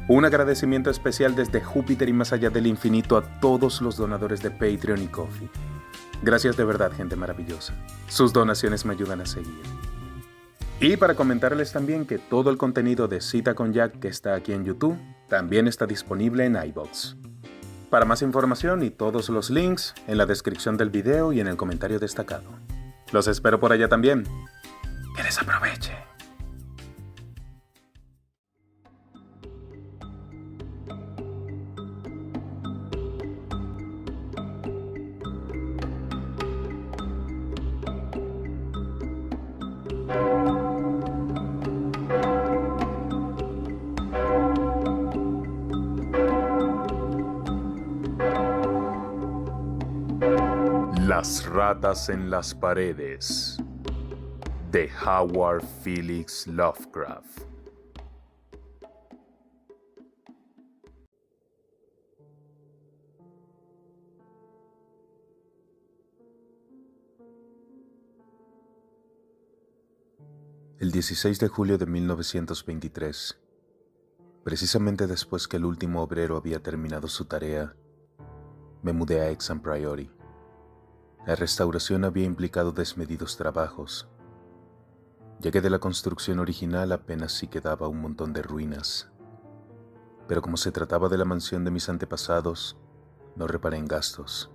Un agradecimiento especial desde Júpiter y más allá del infinito a todos los donadores de Patreon y Ko-fi. Gracias de verdad, gente maravillosa. Sus donaciones me ayudan a seguir. Y para comentarles también que todo el contenido de Cita con Jack que está aquí en YouTube también está disponible en iVoox. Para más información y todos los links en la descripción del video y en el comentario destacado. Los espero por allá también. Que les aproveche. Las ratas en las paredes, de Howard Phillips Lovecraft. El 16 de julio de 1923, precisamente después que el último obrero había terminado su tarea, me mudé a Exham Priory. La restauración había implicado desmedidos trabajos, ya que de la construcción original apenas sí quedaba un montón de ruinas. Pero como se trataba de la mansión de mis antepasados, no reparé en gastos.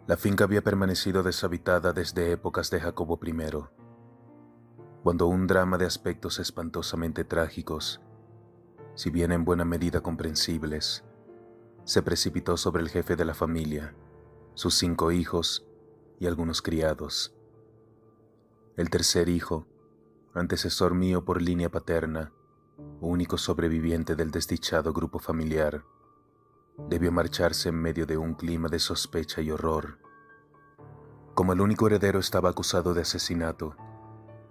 La finca había permanecido deshabitada desde épocas de Jacobo I, cuando un drama de aspectos espantosamente trágicos, si bien en buena medida comprensibles, se precipitó sobre el jefe de la familia, sus 5 hijos y algunos criados. El tercer hijo, antecesor mío por línea paterna, único sobreviviente del desdichado grupo familiar, debió marcharse en medio de un clima de sospecha y horror. Como el único heredero estaba acusado de asesinato,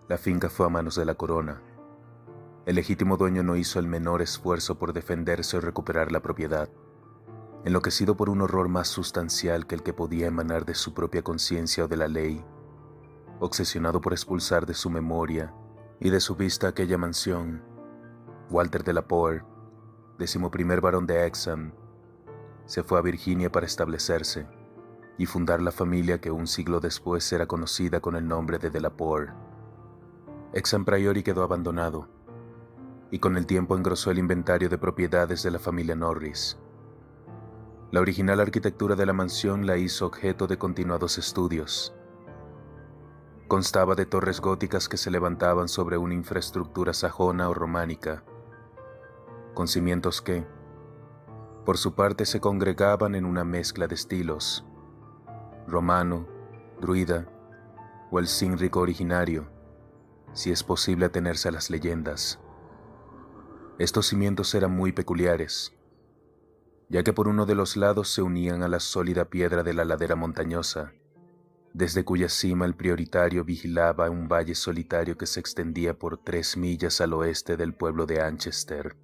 la finca fue a manos de la corona. El legítimo dueño no hizo el menor esfuerzo por defenderse o recuperar la propiedad, enloquecido por un horror más sustancial que el que podía emanar de su propia conciencia o de la ley, obsesionado por expulsar de su memoria y de su vista aquella mansión, Walter de la Poer, 11º barón de Exham, se fue a Virginia para establecerse y fundar la familia que un siglo después era conocida con el nombre de la Poer. Exham Priory quedó abandonado y con el tiempo engrosó el inventario de propiedades de la familia Norris. La original arquitectura de la mansión la hizo objeto de continuados estudios. Constaba de torres góticas que se levantaban sobre una infraestructura sajona o románica, con cimientos que, por su parte, se congregaban en una mezcla de estilos, romano, druida o el cínrico originario, si es posible atenerse a las leyendas. Estos cimientos eran muy peculiares, ya que por uno de los lados se unían a la sólida piedra de la ladera montañosa, desde cuya cima el prioritario vigilaba un valle solitario que se extendía por 3 millas al oeste del pueblo de Anchester.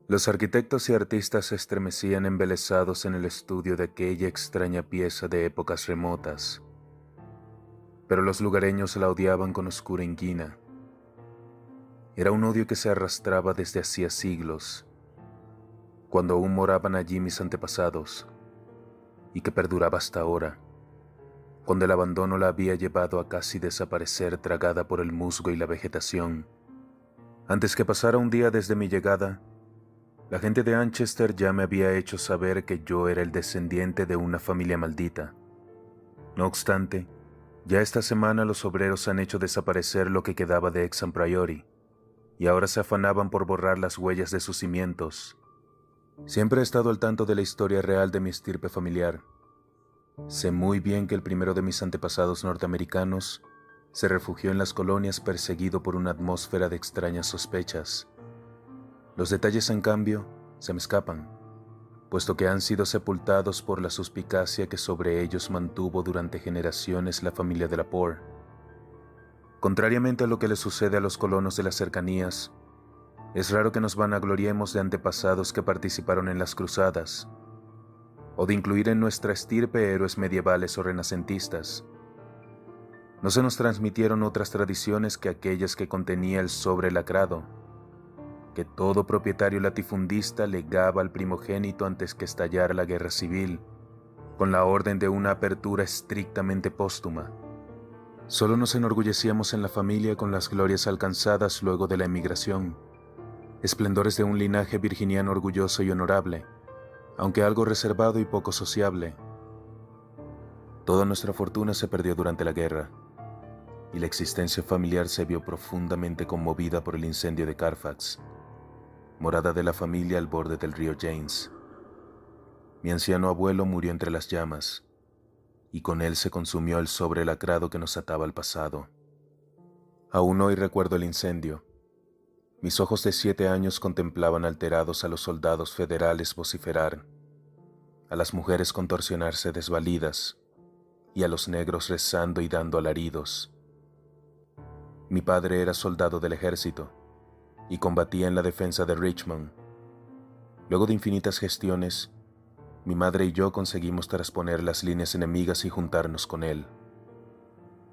Los arquitectos y artistas se estremecían embelesados en el estudio de aquella extraña pieza de épocas remotas, pero los lugareños la odiaban con oscura inquina. Era un odio que se arrastraba desde hacía siglos, cuando aún moraban allí mis antepasados, y que perduraba hasta ahora, cuando el abandono la había llevado a casi desaparecer tragada por el musgo y la vegetación. Antes que pasara un día desde mi llegada, la gente de Anchester ya me había hecho saber que yo era el descendiente de una familia maldita. No obstante, ya esta semana los obreros han hecho desaparecer lo que quedaba de Exham Priory, y ahora se afanaban por borrar las huellas de sus cimientos. Siempre he estado al tanto de la historia real de mi estirpe familiar. Sé muy bien que el primero de mis antepasados norteamericanos se refugió en las colonias perseguido por una atmósfera de extrañas sospechas. Los detalles, en cambio, se me escapan, puesto que han sido sepultados por la suspicacia que sobre ellos mantuvo durante generaciones la familia de la Poer. Contrariamente a lo que le sucede a los colonos de las cercanías, es raro que nos vanagloriemos de antepasados que participaron en las cruzadas, o de incluir en nuestra estirpe héroes medievales o renacentistas. No se nos transmitieron otras tradiciones que aquellas que contenía el sobre lacrado, que todo propietario latifundista legaba al primogénito antes que estallara la guerra civil, con la orden de una apertura estrictamente póstuma. Solo nos enorgullecíamos en la familia con las glorias alcanzadas luego de la emigración, esplendores de un linaje virginiano orgulloso y honorable, aunque algo reservado y poco sociable. Toda nuestra fortuna se perdió durante la guerra, y la existencia familiar se vio profundamente conmovida por el incendio de Carfax, morada de la familia al borde del río James. Mi anciano abuelo murió entre las llamas, y con él se consumió el sobre lacrado que nos ataba al pasado. Aún hoy recuerdo el incendio. Mis ojos de 7 años contemplaban alterados a los soldados federales vociferar, a las mujeres contorsionarse desvalidas y a los negros rezando y dando alaridos. Mi padre era soldado del ejército y combatía en la defensa de Richmond. Luego de infinitas gestiones, mi madre y yo conseguimos trasponer las líneas enemigas y juntarnos con él.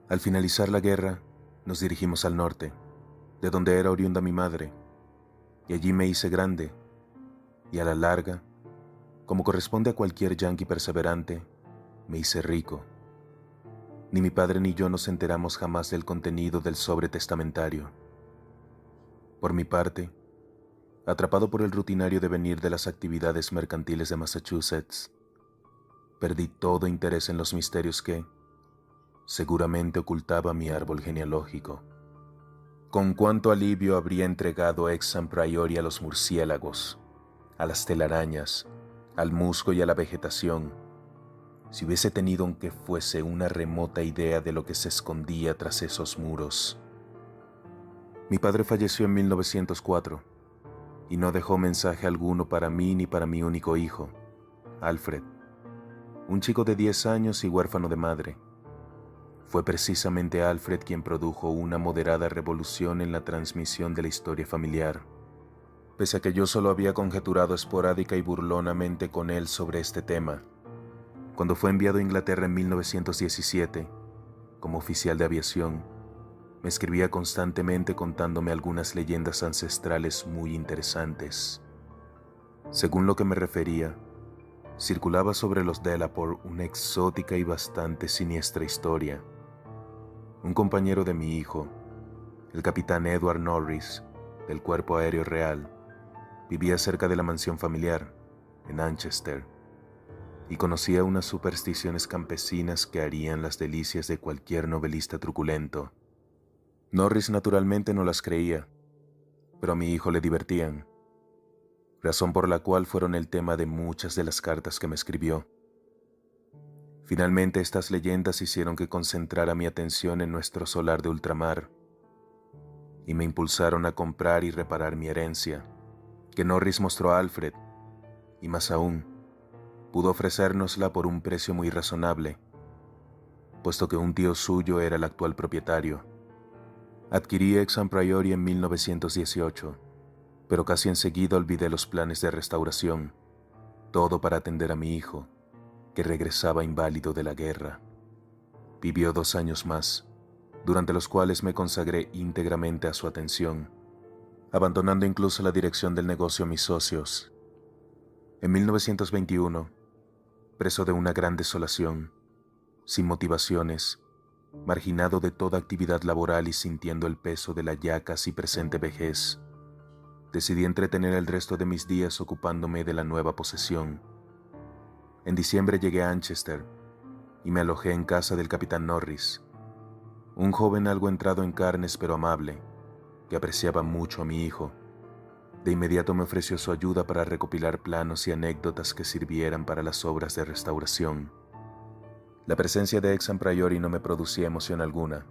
Al finalizar la guerra, nos dirigimos al norte, de donde era oriunda mi madre, y allí me hice grande, y a la larga, como corresponde a cualquier yanqui perseverante, me hice rico. Ni mi padre ni yo nos enteramos jamás del contenido del sobre testamentario. Por mi parte, atrapado por el rutinario devenir de las actividades mercantiles de Massachusetts, perdí todo interés en los misterios que, seguramente ocultaba mi árbol genealógico. Con cuánto alivio habría entregado Exam Priori a los murciélagos, a las telarañas, al musgo y a la vegetación, si hubiese tenido aunque fuese una remota idea de lo que se escondía tras esos muros. Mi padre falleció en 1904 y no dejó mensaje alguno para mí ni para mi único hijo, Alfred, un chico de 10 años y huérfano de madre. Fue precisamente Alfred quien produjo una moderada revolución en la transmisión de la historia familiar, pese a que yo solo había conjeturado esporádica y burlonamente con él sobre este tema. Cuando fue enviado a Inglaterra en 1917, como oficial de aviación, me escribía constantemente contándome algunas leyendas ancestrales muy interesantes. Según lo que me refería, circulaba sobre los Delaporte una exótica y bastante siniestra historia. Un compañero de mi hijo, el capitán Edward Norris, del Cuerpo Aéreo Real, vivía cerca de la mansión familiar, en Anchester, y conocía unas supersticiones campesinas que harían las delicias de cualquier novelista truculento. Norris naturalmente no las creía, pero a mi hijo le divertían, razón por la cual fueron el tema de muchas de las cartas que me escribió. Finalmente estas leyendas hicieron que concentrara mi atención en nuestro solar de ultramar, y me impulsaron a comprar y reparar mi herencia, que Norris mostró a Alfred, y más aún, pudo ofrecérnosla por un precio muy razonable, puesto que un tío suyo era el actual propietario. Adquirí Exam Priori en 1918, pero casi enseguida olvidé los planes de restauración, todo para atender a mi hijo, que regresaba inválido de la guerra. Vivió 2 años más, durante los cuales me consagré íntegramente a su atención, abandonando incluso la dirección del negocio a mis socios. En 1921, preso de una gran desolación, sin motivaciones, marginado de toda actividad laboral y sintiendo el peso de la ya casi presente vejez, decidí entretener el resto de mis días ocupándome de la nueva posesión. En diciembre llegué a Anchester y me alojé en casa del capitán Norris, un joven algo entrado en carnes pero amable, que apreciaba mucho a mi hijo. De inmediato me ofreció su ayuda para recopilar planos y anécdotas que sirvieran para las obras de restauración. La presencia de Exam Priori no me producía emoción alguna.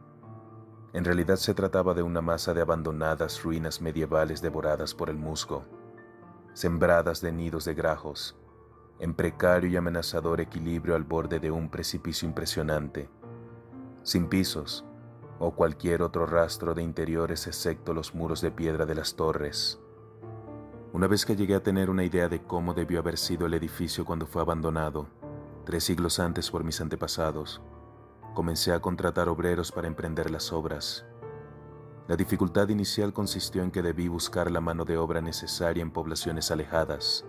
En realidad se trataba de una masa de abandonadas ruinas medievales devoradas por el musgo, sembradas de nidos de grajos, en precario y amenazador equilibrio al borde de un precipicio impresionante, sin pisos o cualquier otro rastro de interiores excepto los muros de piedra de las torres. Una vez que llegué a tener una idea de cómo debió haber sido el edificio cuando fue abandonado, 3 siglos antes por mis antepasados, comencé a contratar obreros para emprender las obras. La dificultad inicial consistió en que debí buscar la mano de obra necesaria en poblaciones alejadas,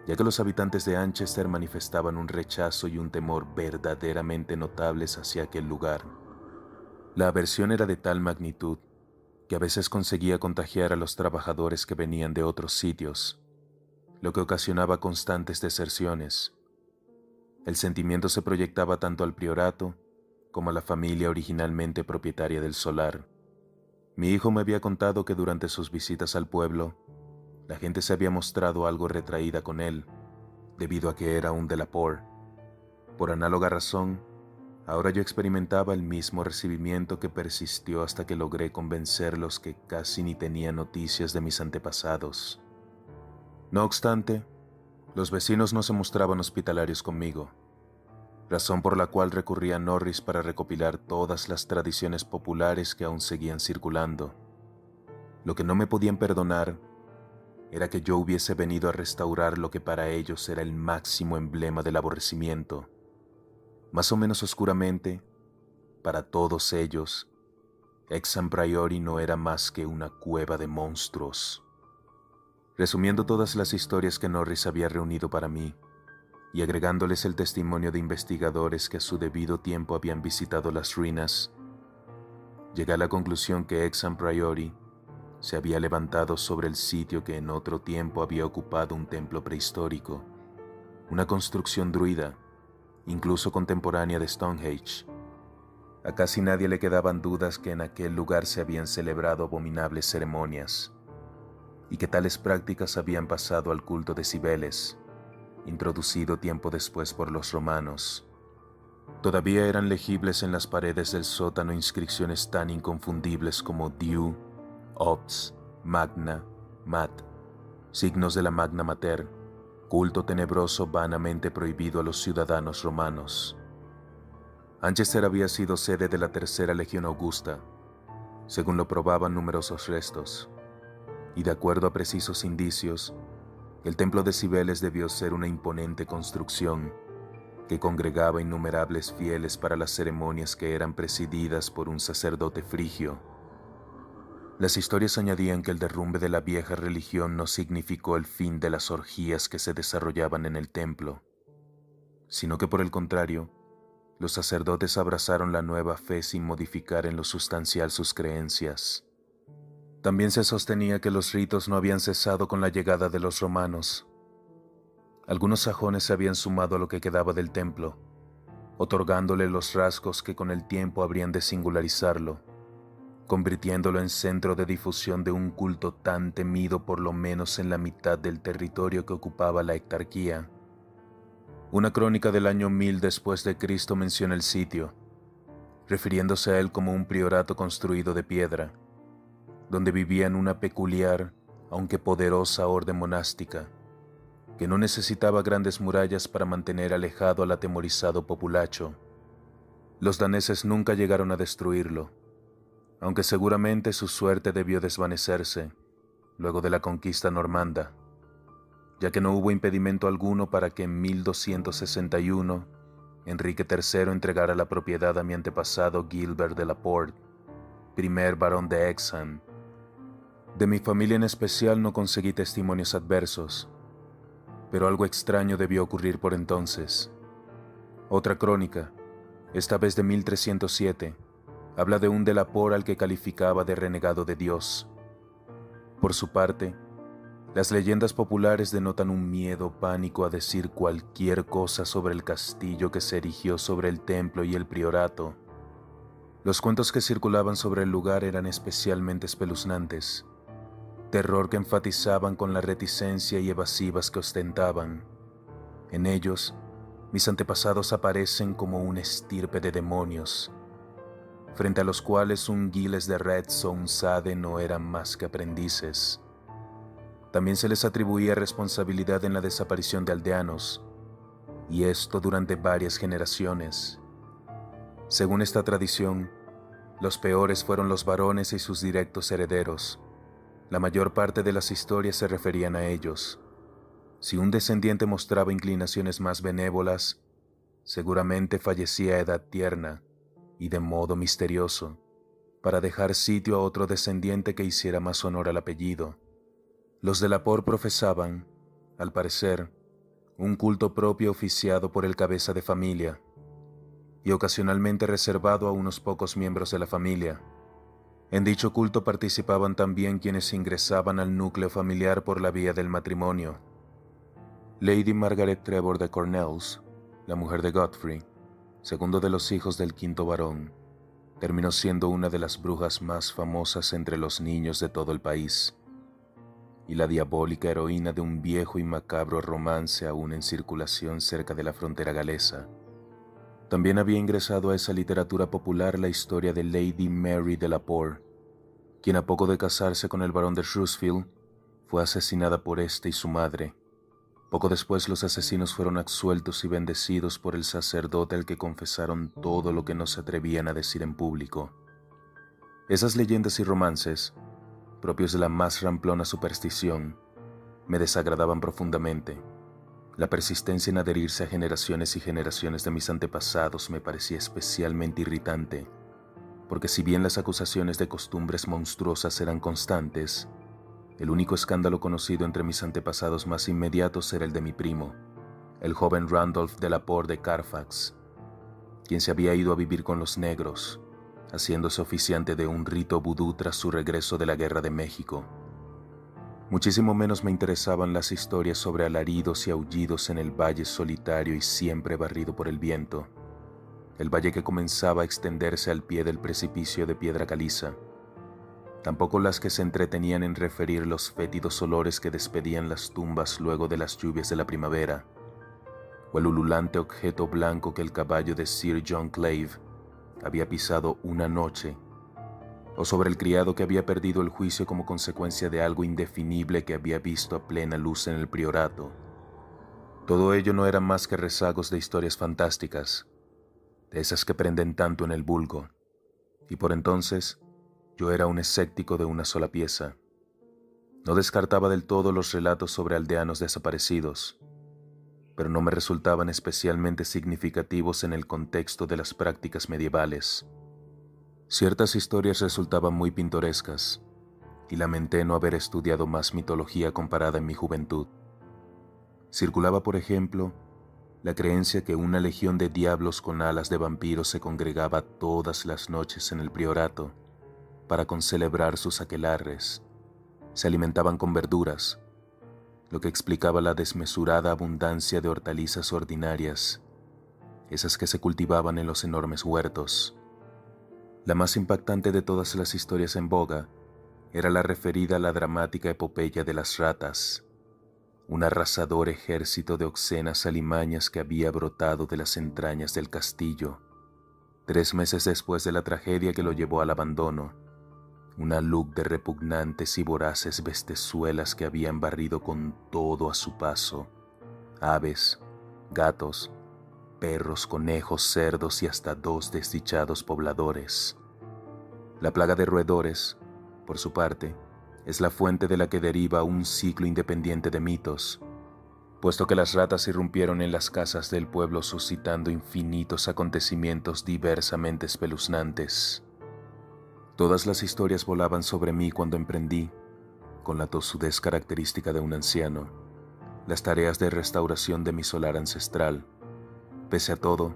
ya que los habitantes de Anchester manifestaban un rechazo y un temor verdaderamente notables hacia aquel lugar. La aversión era de tal magnitud que a veces conseguía contagiar a los trabajadores que venían de otros sitios, lo que ocasionaba constantes deserciones. El sentimiento se proyectaba tanto al priorato como a la familia originalmente propietaria del solar. Mi hijo me había contado que durante sus visitas al pueblo, la gente se había mostrado algo retraída con él, debido a que era un Delaporte. Por análoga razón, ahora yo experimentaba el mismo recibimiento que persistió hasta que logré convencerlos que casi ni tenía noticias de mis antepasados. No obstante, los vecinos no se mostraban hospitalarios conmigo, razón por la cual recurrí a Norris para recopilar todas las tradiciones populares que aún seguían circulando. Lo que no me podían perdonar era que yo hubiese venido a restaurar lo que para ellos era el máximo emblema del aborrecimiento. Más o menos oscuramente, para todos ellos, Hexham Priory no era más que una cueva de monstruos. Resumiendo todas las historias que Norris había reunido para mí, y agregándoles el testimonio de investigadores que a su debido tiempo habían visitado las ruinas, llegué a la conclusión que Hexham Priory se había levantado sobre el sitio que en otro tiempo había ocupado un templo prehistórico, una construcción druida, incluso contemporánea de Stonehenge. A casi nadie le quedaban dudas que en aquel lugar se habían celebrado abominables ceremonias, y que tales prácticas habían pasado al culto de Cibeles, introducido tiempo después por los romanos. Todavía eran legibles en las paredes del sótano inscripciones tan inconfundibles como Diu, Ops, Magna, Mat, signos de la Magna Mater, culto tenebroso vanamente prohibido a los ciudadanos romanos. Anchester había sido sede de la Tercera Legión Augusta, según lo probaban numerosos restos, y de acuerdo a precisos indicios, el templo de Cibeles debió ser una imponente construcción que congregaba innumerables fieles para las ceremonias que eran presididas por un sacerdote frigio. Las historias añadían que el derrumbe de la vieja religión no significó el fin de las orgías que se desarrollaban en el templo, sino que por el contrario, los sacerdotes abrazaron la nueva fe sin modificar en lo sustancial sus creencias. También se sostenía que los ritos no habían cesado con la llegada de los romanos. Algunos sajones se habían sumado a lo que quedaba del templo, otorgándole los rasgos que con el tiempo habrían de singularizarlo, convirtiéndolo en centro de difusión de un culto tan temido por lo menos en la mitad del territorio que ocupaba la Hectarquía. Una crónica del año 1000 después de Cristo menciona el sitio, refiriéndose a él como un priorato construido de piedra, donde vivían una peculiar, aunque poderosa orden monástica, que no necesitaba grandes murallas para mantener alejado al atemorizado populacho. Los daneses nunca llegaron a destruirlo, aunque seguramente su suerte debió desvanecerse luego de la conquista normanda, ya que no hubo impedimento alguno para que en 1261 Enrique III entregara la propiedad a mi antepasado Gilbert de la Porte, primer barón de Hexham. De mi familia en especial no conseguí testimonios adversos, pero algo extraño debió ocurrir por entonces. Otra crónica, esta vez de 1307, habla de un Delaporte al que calificaba de renegado de Dios. Por su parte, las leyendas populares denotan un miedo pánico a decir cualquier cosa sobre el castillo que se erigió sobre el templo y el priorato. Los cuentos que circulaban sobre el lugar eran especialmente espeluznantes, terror que enfatizaban con la reticencia y evasivas que ostentaban. En ellos, mis antepasados aparecen como una estirpe de demonios, frente a los cuales un Giles de Retz o un Sade no eran más que aprendices. También se les atribuía responsabilidad en la desaparición de aldeanos, y esto durante varias generaciones. Según esta tradición, los peores fueron los varones y sus directos herederos. La mayor parte de las historias se referían a ellos. Si un descendiente mostraba inclinaciones más benévolas, seguramente fallecía a edad tierna y de modo misterioso, para dejar sitio a otro descendiente que hiciera más honor al apellido. Los de Laporte profesaban, al parecer, un culto propio oficiado por el cabeza de familia, y ocasionalmente reservado a unos pocos miembros de la familia. En dicho culto participaban también quienes ingresaban al núcleo familiar por la vía del matrimonio. Lady Margaret Trevor de Cornells, la mujer de Godfrey, segundo de los hijos del quinto varón, terminó siendo una de las brujas más famosas entre los niños de todo el país, y la diabólica heroína de un viejo y macabro romance aún en circulación cerca de la frontera galesa. También había ingresado a esa literatura popular la historia de Lady Mary de Laporte, quien a poco de casarse con el barón de Shrewsbury fue asesinada por este y su madre. Poco después los asesinos fueron absueltos y bendecidos por el sacerdote al que confesaron todo lo que no se atrevían a decir en público. Esas leyendas y romances, propios de la más ramplona superstición, me desagradaban profundamente. La persistencia en adherirse a generaciones y generaciones de mis antepasados me parecía especialmente irritante, porque si bien las acusaciones de costumbres monstruosas eran constantes, el único escándalo conocido entre mis antepasados más inmediatos era el de mi primo, el joven Randolph de Laporte de Carfax, quien se había ido a vivir con los negros, haciéndose oficiante de un rito vudú tras su regreso de la Guerra de México. Muchísimo menos me interesaban las historias sobre alaridos y aullidos en el valle solitario y siempre barrido por el viento, el valle que comenzaba a extenderse al pie del precipicio de piedra caliza. Tampoco las que se entretenían en referir los fétidos olores que despedían las tumbas luego de las lluvias de la primavera, o el ululante objeto blanco que el caballo de Sir John Clave había pisado una noche, o sobre el criado que había perdido el juicio como consecuencia de algo indefinible que había visto a plena luz en el priorato. Todo ello no eran más que rezagos de historias fantásticas, de esas que prenden tanto en el vulgo, y por entonces yo era un escéptico de una sola pieza. No descartaba del todo los relatos sobre aldeanos desaparecidos, pero no me resultaban especialmente significativos en el contexto de las prácticas medievales. Ciertas historias resultaban muy pintorescas, y lamenté no haber estudiado más mitología comparada en mi juventud. Circulaba, por ejemplo, la creencia que una legión de diablos con alas de vampiros se congregaba todas las noches en el priorato para concelebrar sus aquelarres. Se alimentaban con verduras, lo que explicaba la desmesurada abundancia de hortalizas ordinarias, esas que se cultivaban en los enormes huertos. La más impactante de todas las historias en boga era la referida a la dramática epopeya de las ratas, un arrasador ejército de obscenas alimañas que había brotado de las entrañas del castillo, 3 meses después de la tragedia que lo llevó al abandono, una luz de repugnantes y voraces bestezuelas que habían barrido con todo a su paso, aves, gatos, perros, conejos, cerdos y hasta 2 desdichados pobladores. La plaga de roedores, por su parte, es la fuente de la que deriva un ciclo independiente de mitos, puesto que las ratas irrumpieron en las casas del pueblo suscitando infinitos acontecimientos diversamente espeluznantes. Todas las historias volaban sobre mí cuando emprendí, con la tosudez característica de un anciano, las tareas de restauración de mi solar ancestral. Pese a todo,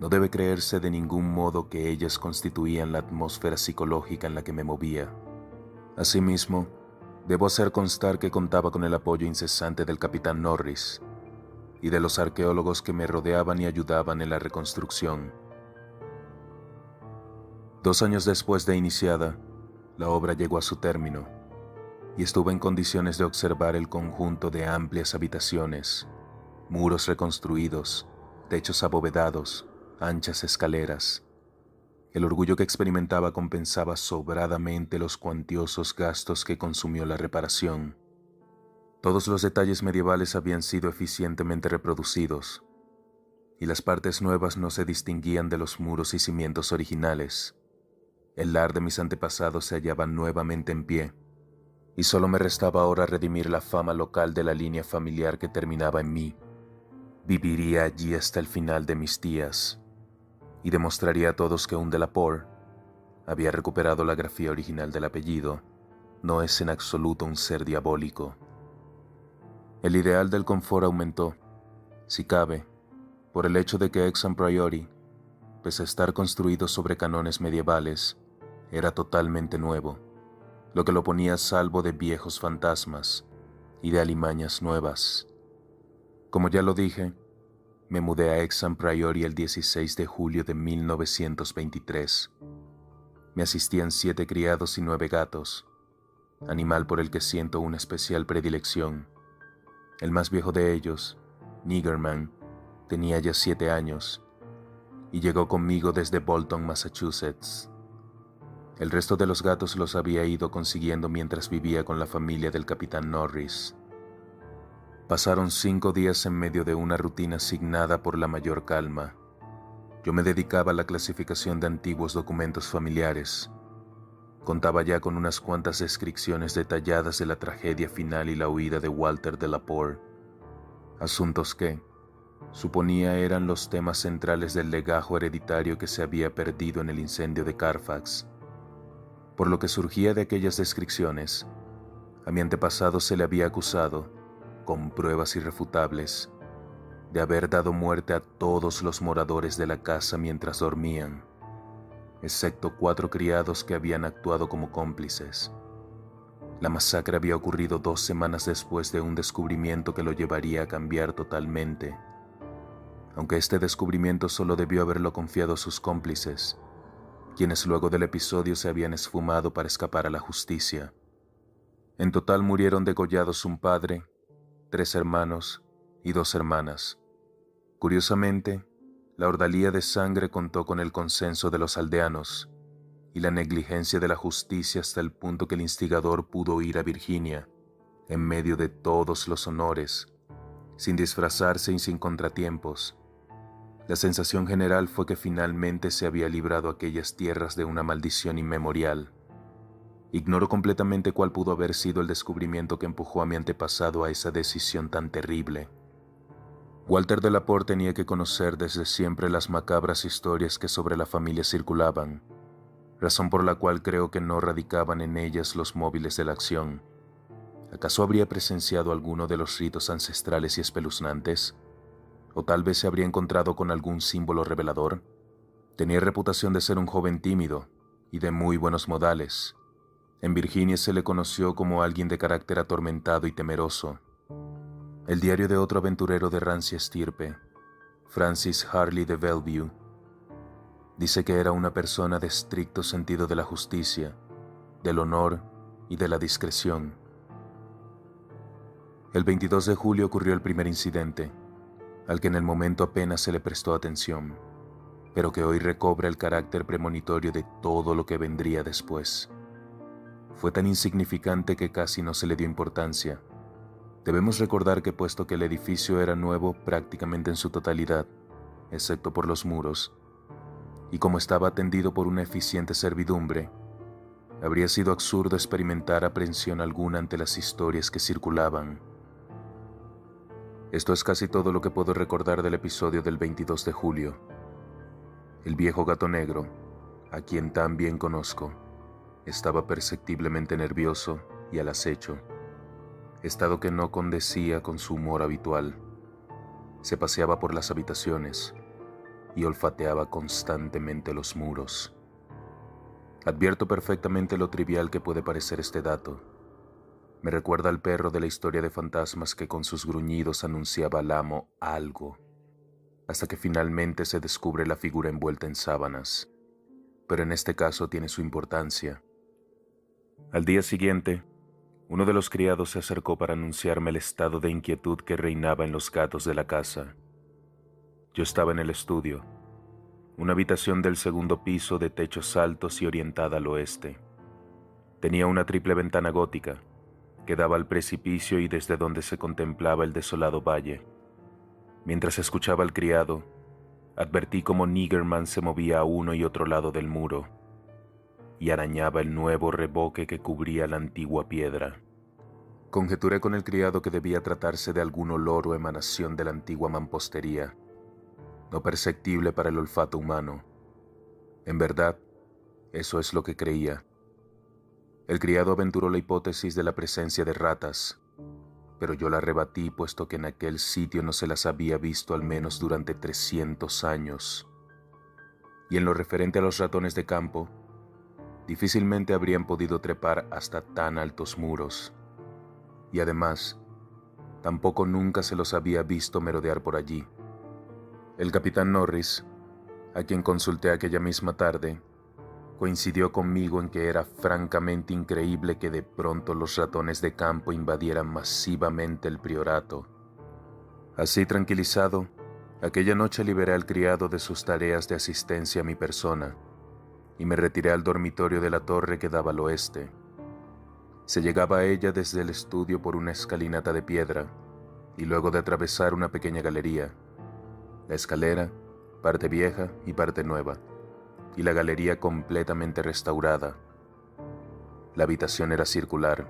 no debe creerse de ningún modo que ellas constituían la atmósfera psicológica en la que me movía. Asimismo, debo hacer constar que contaba con el apoyo incesante del capitán Norris y de los arqueólogos que me rodeaban y ayudaban en la reconstrucción. 2 años después de iniciada, la obra llegó a su término y estuve en condiciones de observar el conjunto de amplias habitaciones, muros reconstruidos, techos abovedados, anchas escaleras. El orgullo que experimentaba compensaba sobradamente los cuantiosos gastos que consumió la reparación. Todos los detalles medievales habían sido eficientemente reproducidos, y las partes nuevas no se distinguían de los muros y cimientos originales. El lar de mis antepasados se hallaba nuevamente en pie, y solo me restaba ahora redimir la fama local de la línea familiar que terminaba en mí. Viviría allí hasta el final de mis días, y demostraría a todos que un de Laporte, Había recuperado la grafía original del apellido. No es en absoluto un ser diabólico. El ideal del confort aumentó, si cabe, por el hecho de que Ex Priori, pese a estar construido sobre canones medievales, era totalmente nuevo, lo que lo ponía a salvo de viejos fantasmas y de alimañas nuevas. Como ya lo dije, me mudé a Ex Priori el 16 de julio de 1923. Me asistían 7 criados y 9 gatos, animal por el que siento una especial predilección. El más viejo de ellos, Niggerman, tenía ya 7 años y llegó conmigo desde Bolton, Massachusetts. El resto de los gatos los había ido consiguiendo mientras vivía con la familia del capitán Norris. Pasaron 5 días en medio de una rutina asignada por la mayor calma. Yo me dedicaba a la clasificación de antiguos documentos familiares. Contaba ya con unas cuantas descripciones detalladas de la tragedia final y la huida de Walter de la Poer, asuntos que, suponía, eran los temas centrales del legajo hereditario que se había perdido en el incendio de Carfax. Por lo que surgía de aquellas descripciones, a mi antepasado se le había acusado, con pruebas irrefutables, de haber dado muerte a todos los moradores de la casa mientras dormían, excepto 4 criados que habían actuado como cómplices. La masacre había ocurrido 2 semanas después de un descubrimiento que lo llevaría a cambiar totalmente, aunque este descubrimiento solo debió haberlo confiado a sus cómplices, quienes luego del episodio se habían esfumado para escapar a la justicia. En total murieron degollados un padre, 3 hermanos y 2 hermanas. Curiosamente, la ordalía de sangre contó con el consenso de los aldeanos y la negligencia de la justicia hasta el punto que el instigador pudo ir a Virginia, en medio de todos los honores, sin disfrazarse y sin contratiempos. La sensación general fue que finalmente se había librado aquellas tierras de una maldición inmemorial. Ignoro completamente cuál pudo haber sido el descubrimiento que empujó a mi antepasado a esa decisión tan terrible. Walter de la Poer tenía que conocer desde siempre las macabras historias que sobre la familia circulaban, razón por la cual creo que no radicaban en ellas los móviles de la acción. ¿Acaso habría presenciado alguno de los ritos ancestrales y espeluznantes? ¿O tal vez se habría encontrado con algún símbolo revelador? Tenía reputación de ser un joven tímido y de muy buenos modales. En Virginia se le conoció como alguien de carácter atormentado y temeroso. El diario de otro aventurero de rancia estirpe, Francis Harley de Bellevue, dice que era una persona de estricto sentido de la justicia, del honor y de la discreción. El 22 de julio ocurrió el primer incidente, al que en el momento apenas se le prestó atención, pero que hoy recobra el carácter premonitorio de todo lo que vendría después. Fue tan insignificante que casi no se le dio importancia. Debemos recordar que puesto que el edificio era nuevo prácticamente en su totalidad, excepto por los muros, y como estaba atendido por una eficiente servidumbre, habría sido absurdo experimentar aprensión alguna ante las historias que circulaban. Esto es casi todo lo que puedo recordar del episodio del 22 de julio. El viejo gato negro, a quien tan bien conozco, estaba perceptiblemente nervioso y al acecho, estado que no condecía con su humor habitual. Se paseaba por las habitaciones y olfateaba constantemente los muros. Advierto perfectamente lo trivial que puede parecer este dato. Me recuerda al perro de la historia de fantasmas que con sus gruñidos anunciaba al amo algo, hasta que finalmente se descubre la figura envuelta en sábanas. Pero en este caso tiene su importancia. Al día siguiente, uno de los criados se acercó para anunciarme el estado de inquietud que reinaba en los gatos de la casa. Yo estaba en el estudio, una habitación del segundo piso de techos altos y orientada al oeste. Tenía una triple ventana gótica que daba al precipicio y desde donde se contemplaba el desolado valle. Mientras escuchaba al criado, advertí cómo Niggerman se movía a uno y otro lado del muro y arañaba el nuevo revoque que cubría la antigua piedra. Conjeturé con el criado que debía tratarse de algún olor o emanación de la antigua mampostería, no perceptible para el olfato humano. En verdad, Eso es lo que creía. El criado aventuró la hipótesis de la presencia de ratas, pero yo la rebatí puesto que en aquel sitio no se las había visto al menos durante 300 años. Y en lo referente a los ratones de campo, difícilmente habrían podido trepar hasta tan altos muros. Y además, tampoco nunca se los había visto merodear por allí. El capitán Norris, a quien consulté aquella misma tarde, coincidió conmigo en que era francamente increíble que de pronto los ratones de campo invadieran masivamente el priorato. Así tranquilizado, aquella noche liberé al criado de sus tareas de asistencia a mi persona y me retiré al dormitorio de la torre que daba al oeste. Se llegaba a ella desde el estudio por una escalinata de piedra y luego de atravesar una pequeña galería. La escalera, parte vieja y parte nueva, y la galería completamente restaurada. La habitación era circular,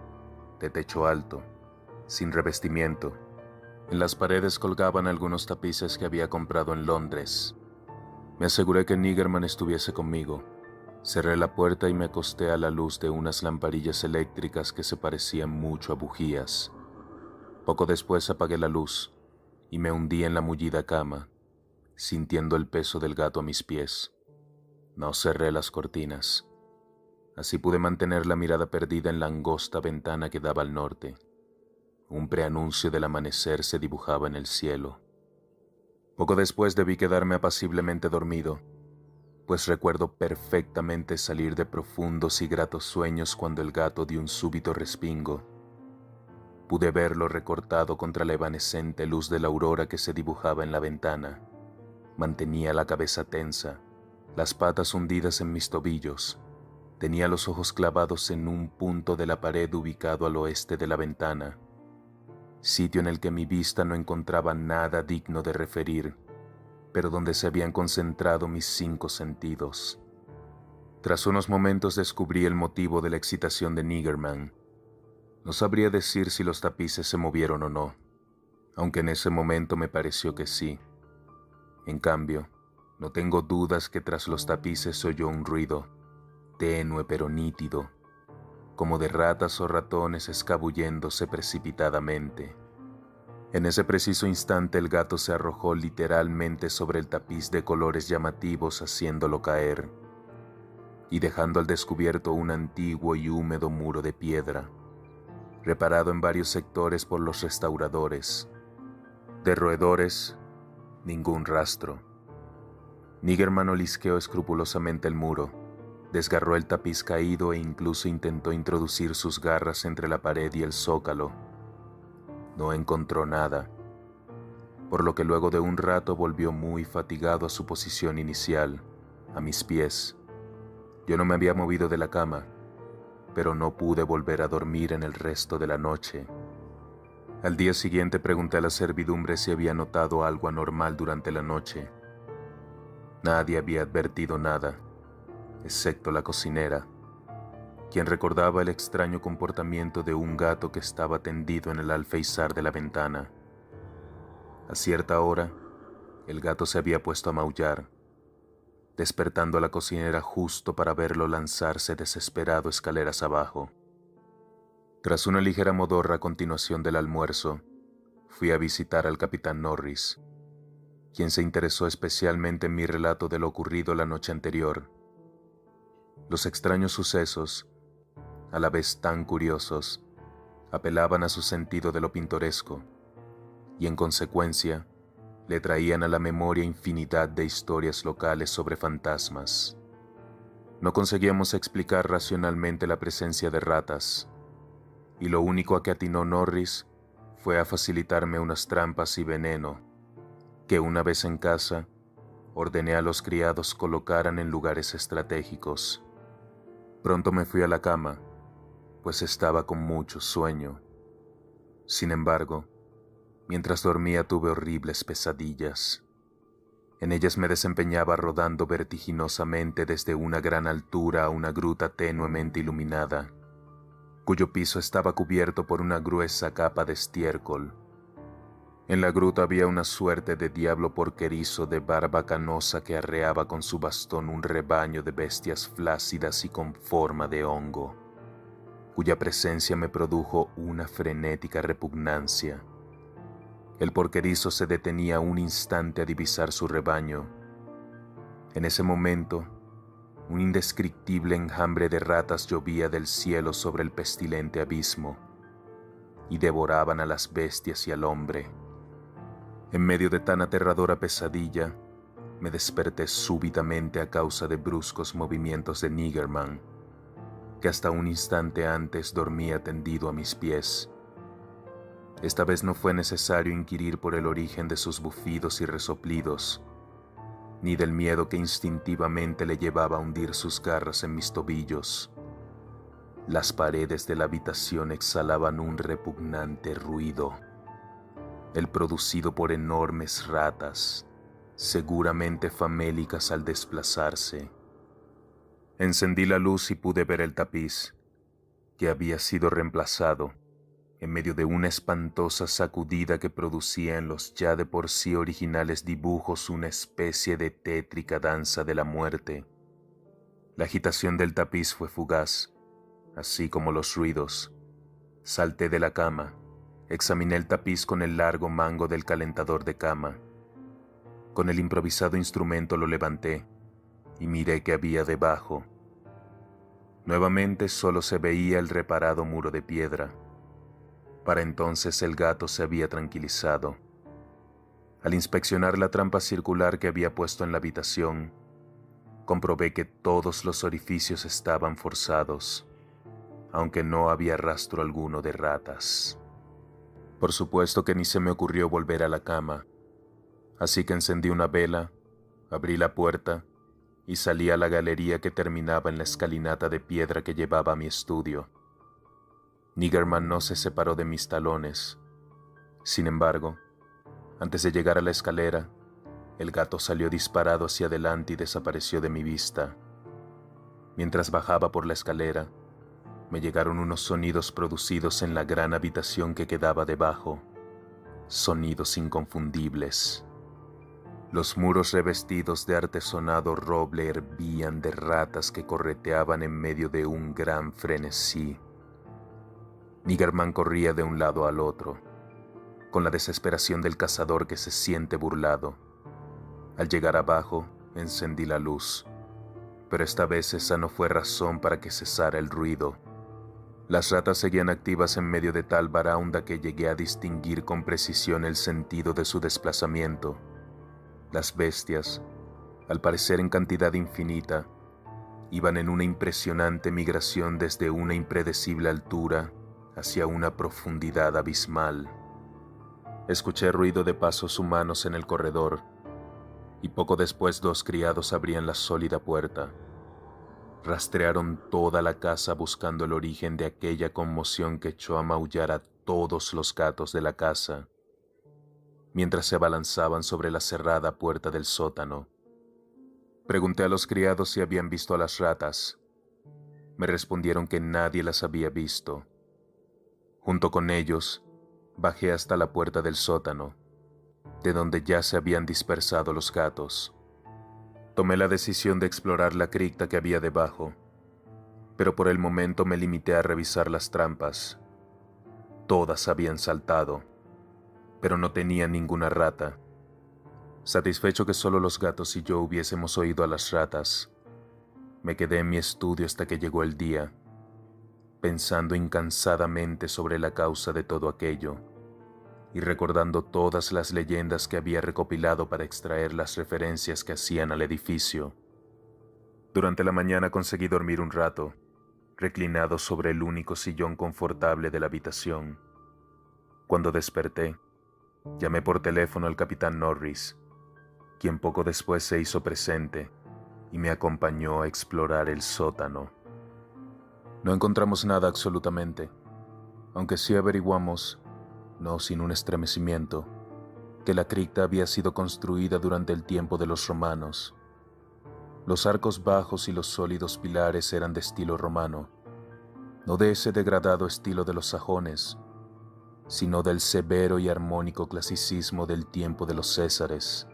de techo alto, sin revestimiento. En las paredes colgaban algunos tapices que había comprado en Londres. Me aseguré que Nigerman estuviese conmigo. Cerré la puerta y me acosté a la luz de unas lamparillas eléctricas que se parecían mucho a bujías. Poco después apagué la luz y me hundí en la mullida cama, sintiendo el peso del gato a mis pies. No cerré las cortinas. Así pude mantener la mirada perdida en la angosta ventana que daba al norte. Un preanuncio del amanecer se dibujaba en el cielo. Poco después debí quedarme apaciblemente dormido, pues recuerdo perfectamente salir de profundos y gratos sueños cuando el gato dio un súbito respingo. Pude verlo recortado contra la evanescente luz de la aurora que se dibujaba en la ventana. Mantenía la cabeza tensa, las patas hundidas en mis tobillos. Tenía los ojos clavados en un punto de la pared ubicado al oeste de la ventana, sitio en el que mi vista no encontraba nada digno de referir, pero donde se habían concentrado mis 5 sentidos. Tras unos momentos descubrí el motivo de la excitación de Nigerman. No sabría decir si los tapices se movieron o no, aunque en ese momento me pareció que sí. En cambio, no tengo dudas que tras los tapices se oyó un ruido, tenue pero nítido, como de ratas o ratones escabulléndose precipitadamente. En ese preciso instante el gato se arrojó literalmente sobre el tapiz de colores llamativos haciéndolo caer, y dejando al descubierto un antiguo y húmedo muro de piedra, reparado en varios sectores por los restauradores. De roedores, ningún rastro. Nigerman olisqueó escrupulosamente el muro, desgarró el tapiz caído e incluso intentó introducir sus garras entre la pared y el zócalo. No encontró nada, por lo que luego de un rato volvió muy fatigado a su posición inicial, a mis pies. Yo no me había movido de la cama, pero no pude volver a dormir en el resto de la noche. Al día siguiente pregunté a la servidumbre si había notado algo anormal durante la noche. Nadie había advertido nada, excepto la cocinera, quien recordaba el extraño comportamiento de un gato que estaba tendido en el alféizar de la ventana. A cierta hora, el gato se había puesto a maullar, despertando a la cocinera justo para verlo lanzarse desesperado escaleras abajo. Tras una ligera modorra a continuación del almuerzo, fui a visitar al capitán Norris, quien se interesó especialmente en mi relato de lo ocurrido la noche anterior. Los extraños sucesos, a la vez tan curiosos, apelaban a su sentido de lo pintoresco, y en consecuencia, le traían a la memoria infinidad de historias locales sobre fantasmas. No conseguíamos explicar racionalmente la presencia de ratas, y lo único a que atinó Norris fue a facilitarme unas trampas y veneno, que una vez en casa, ordené a los criados colocaran en lugares estratégicos. Pronto me fui a la cama, pues estaba con mucho sueño. Sin embargo, mientras dormía tuve horribles pesadillas. En ellas me desempeñaba rodando vertiginosamente desde una gran altura a una gruta tenuemente iluminada, cuyo piso estaba cubierto por una gruesa capa de estiércol. En la gruta había una suerte de diablo porquerizo de barba canosa que arreaba con su bastón un rebaño de bestias flácidas y con forma de hongo, cuya presencia me produjo una frenética repugnancia. El porquerizo se detenía un instante a divisar su rebaño. En ese momento, un indescriptible enjambre de ratas llovía del cielo sobre el pestilente abismo y devoraban a las bestias y al hombre. En medio de tan aterradora pesadilla, me desperté súbitamente a causa de bruscos movimientos de Niggerman, que hasta un instante antes dormía tendido a mis pies. Esta vez no fue necesario inquirir por el origen de sus bufidos y resoplidos, ni del miedo que instintivamente le llevaba a hundir sus garras en mis tobillos. Las paredes de la habitación exhalaban un repugnante ruido, el producido por enormes ratas, seguramente famélicas al desplazarse. Encendí la luz y pude ver el tapiz, que había sido reemplazado, en medio de una espantosa sacudida que producía en los ya de por sí originales dibujos una especie de tétrica danza de la muerte. La agitación del tapiz fue fugaz, así como los ruidos. Salté de la cama, examiné el tapiz con el largo mango del calentador de cama. Con el improvisado instrumento lo levanté y miré qué había debajo. Nuevamente solo se veía el reparado muro de piedra. Para entonces el gato se había tranquilizado. Al inspeccionar la trampa circular que había puesto en la habitación, comprobé que todos los orificios estaban forzados, aunque no había rastro alguno de ratas. Por supuesto que ni se me ocurrió volver a la cama, así que encendí una vela, abrí la puerta y salí a la galería que terminaba en la escalinata de piedra que llevaba a mi estudio. Niggerman no se separó de mis talones. Sin embargo, antes de llegar a la escalera, el gato salió disparado hacia adelante y desapareció de mi vista. Mientras bajaba por la escalera, me llegaron unos sonidos producidos en la gran habitación que quedaba debajo, sonidos inconfundibles. Los muros revestidos de artesonado roble hervían de ratas que correteaban en medio de un gran frenesí. Niggerman corría de un lado al otro, con la desesperación del cazador que se siente burlado. Al llegar abajo, encendí la luz, pero esta vez esa no fue razón para que cesara el ruido. Las ratas seguían activas en medio de tal baraunda que llegué a distinguir con precisión el sentido de su desplazamiento. Las bestias, al parecer en cantidad infinita, iban en una impresionante migración desde una impredecible altura hacia una profundidad abismal. Escuché ruido de pasos humanos en el corredor, y poco después 2 criados abrían la sólida puerta. Rastrearon toda la casa buscando el origen de aquella conmoción que echó a maullar a todos los gatos de la casa, mientras se abalanzaban sobre la cerrada puerta del sótano. Pregunté a los criados si habían visto a las ratas. Me respondieron que nadie las había visto. Junto con ellos, bajé hasta la puerta del sótano, de donde ya se habían dispersado los gatos. Tomé la decisión de explorar la cripta que había debajo, pero por el momento me limité a revisar las trampas. Todas habían saltado, pero no tenía ninguna rata. Satisfecho que solo los gatos y yo hubiésemos oído a las ratas, me quedé en mi estudio hasta que llegó el día, pensando incansadamente sobre la causa de todo aquello y recordando todas las leyendas que había recopilado para extraer las referencias que hacían al edificio. Durante la mañana conseguí dormir un rato, reclinado sobre el único sillón confortable de la habitación. Cuando desperté, llamé por teléfono al capitán Norris, quien poco después se hizo presente y me acompañó a explorar el sótano. No encontramos nada absolutamente, aunque sí averiguamos, no sin un estremecimiento, que la cripta había sido construida durante el tiempo de los romanos. Los arcos bajos y los sólidos pilares eran de estilo romano, no de ese degradado estilo de los sajones, sino del severo y armónico clasicismo del tiempo de los Césares.